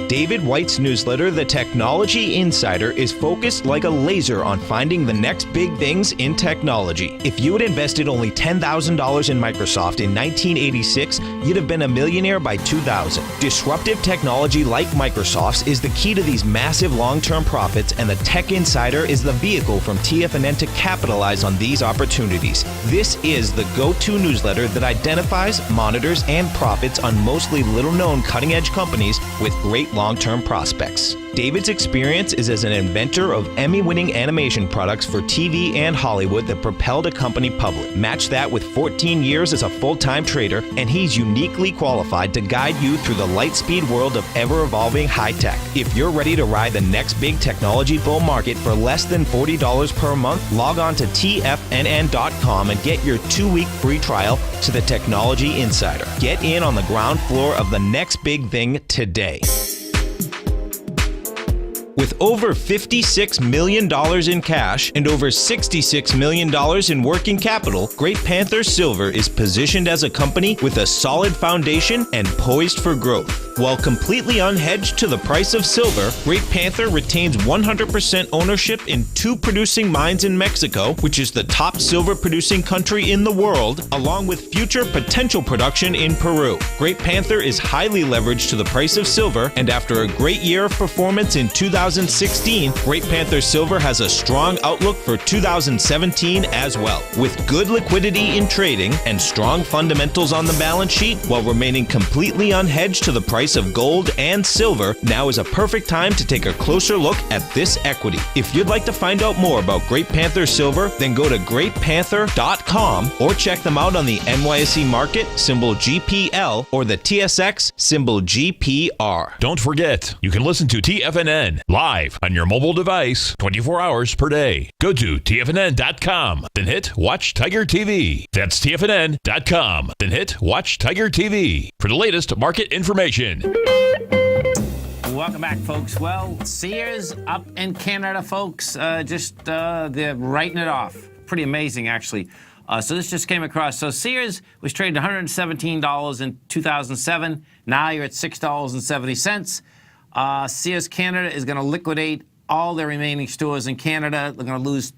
David White's newsletter, The Technology Insider, is focused like a laser on finding the next big things in technology. If you had invested only $10,000 in Microsoft in 1986, you'd have been a millionaire by 2000. Disruptive technology like Microsoft's is the key to these massive long-term profits, and the Tech Insider is the vehicle from TFNN to capitalize on these opportunities. This is the go-to newsletter that identifies, monitors, and profits on mostly little-known cutting-edge companies with great long-term prospects. David's experience is as an inventor of Emmy-winning animation products for TV and Hollywood that propelled a company public. Match that with 14 years as a full-time trader, and he's uniquely qualified to guide you through the light-speed world of ever-evolving high-tech. If you're ready to ride the next big technology bull market for less than $40 per month, log on to TFNN.com and get your 2-week free trial to the Technology Insider. Get in on the ground floor of the next big thing today. With over $56 million in cash and over $66 million in working capital, Great Panther Silver is positioned as a company with a solid foundation and poised for growth. While completely unhedged to the price of silver, Great Panther retains 100% ownership in 2 producing mines in Mexico, which is the top silver producing country in the world, along with future potential production in Peru. Great Panther is highly leveraged to the price of silver, and after a great year of performance in 2016, Great Panther Silver has a strong outlook for 2017 as well. With good liquidity in trading and strong fundamentals on the balance sheet, while remaining completely unhedged to the price of gold and silver, now is a perfect time to take a closer look at this equity. If you'd like to find out more about Great Panther Silver, then go to greatpanther.com or check them out on the NYSE market, symbol GPL, or the TSX, symbol GPR. Don't forget, you can listen to TFNN live on your mobile device 24 hours per day. Go to TFNN.com, then hit Watch Tiger TV. That's TFNN.com, then hit Watch Tiger TV for the latest market information. Welcome back, folks. Well, Sears up in Canada, folks. They're writing it off. Pretty amazing, actually. So this just came across. So Sears was traded $117 in 2007. Now you're at $6.70. Sears Canada is going to liquidate all their remaining stores in Canada. They're going to lose,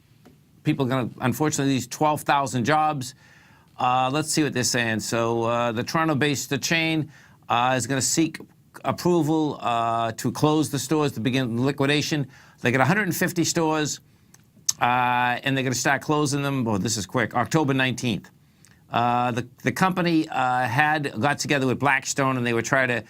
people are going to, unfortunately, lose 12,000 jobs. Let's see what they're saying. So the Toronto-based chain is going to seek approval to close the stores to begin liquidation. They got 150 stores, and they're going to start closing them. Oh, this is quick. October 19th. The company got together with Blackstone, and they were trying to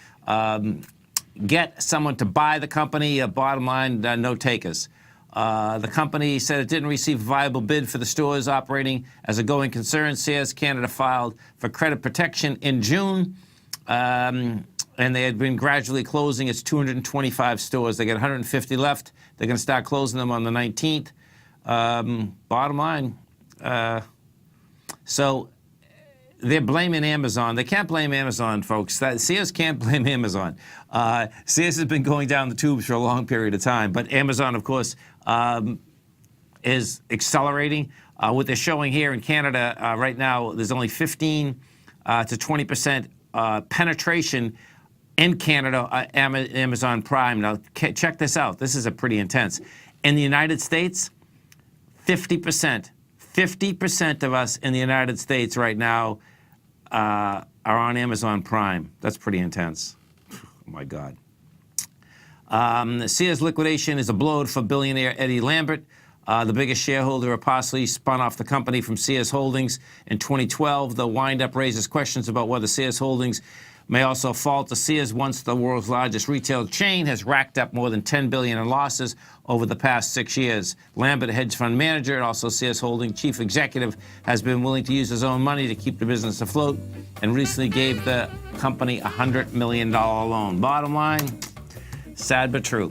get someone to buy the company. Bottom line, no takers. The company said it didn't receive a viable bid for the stores operating as a going concern. Sears Canada filed for credit protection in June, and they had been gradually closing its 225 stores. They got 150 left. They're going to start closing them on the 19th. Bottom line, so they're blaming Amazon. They can't blame Amazon, folks. Sears can't blame Amazon. Sears has been going down the tubes for a long period of time, but Amazon, of course, is accelerating. What they're showing here in Canada right now, there's only 15 to 20% penetration in Canada, Amazon Prime. Now, check this out. This is pretty intense. In the United States, 50%. 50% of us in the United States right now are on Amazon Prime. That's pretty intense. Oh, my God. The Sears liquidation is a blow for billionaire Eddie Lambert. The biggest shareholder apostly spun off the company from Sears Holdings in 2012. The wind-up raises questions about whether Sears Holdings may also fall to Sears, once the world's largest retail chain, has racked up more than $10 billion in losses over the past 6 years. Lambert, a hedge fund manager and also Sears Holdings chief executive, has been willing to use his own money to keep the business afloat and recently gave the company a $100 million loan. Bottom line, sad but true.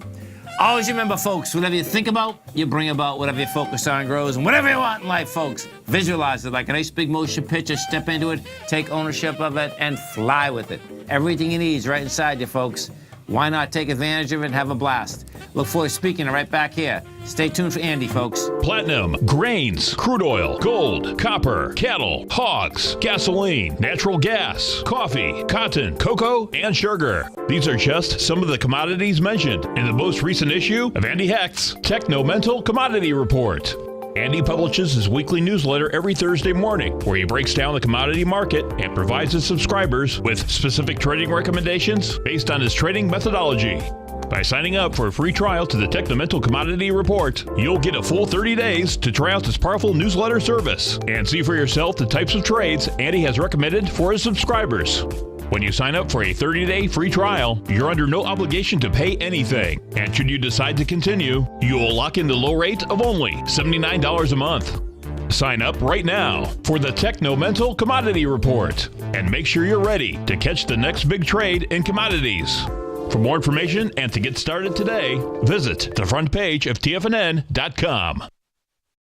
Always remember, folks, whatever you think about, you bring about. Whatever you focus on grows. And whatever you want in life, folks, visualize it like a nice big motion picture. Step into it, take ownership of it, and fly with it. Everything you need is right inside you, folks. Why not take advantage of it and have a blast? Look forward to speaking right back here. Stay tuned for Andy, folks. Platinum, grains, crude oil, gold, copper, cattle, hogs, gasoline, natural gas, coffee, cotton, cocoa, and sugar. These are just some of the commodities mentioned in the most recent issue of Andy Hecht's Techno-Mental Commodity Report. Andy publishes his weekly newsletter every Thursday morning, where he breaks down the commodity market and provides his subscribers with specific trading recommendations based on his trading methodology. By signing up for a free trial to the Techno-Mental Commodity Report, you'll get a full 30 days to try out this powerful newsletter service and see for yourself the types of trades Andy has recommended for his subscribers. When you sign up for a 30-day free trial, you're under no obligation to pay anything. And should you decide to continue, you will lock in the low rate of only $79 a month. Sign up right now for the Techno-Mental Commodity Report and make sure you're ready to catch the next big trade in commodities. For more information and to get started today, visit the front page of TFNN.com.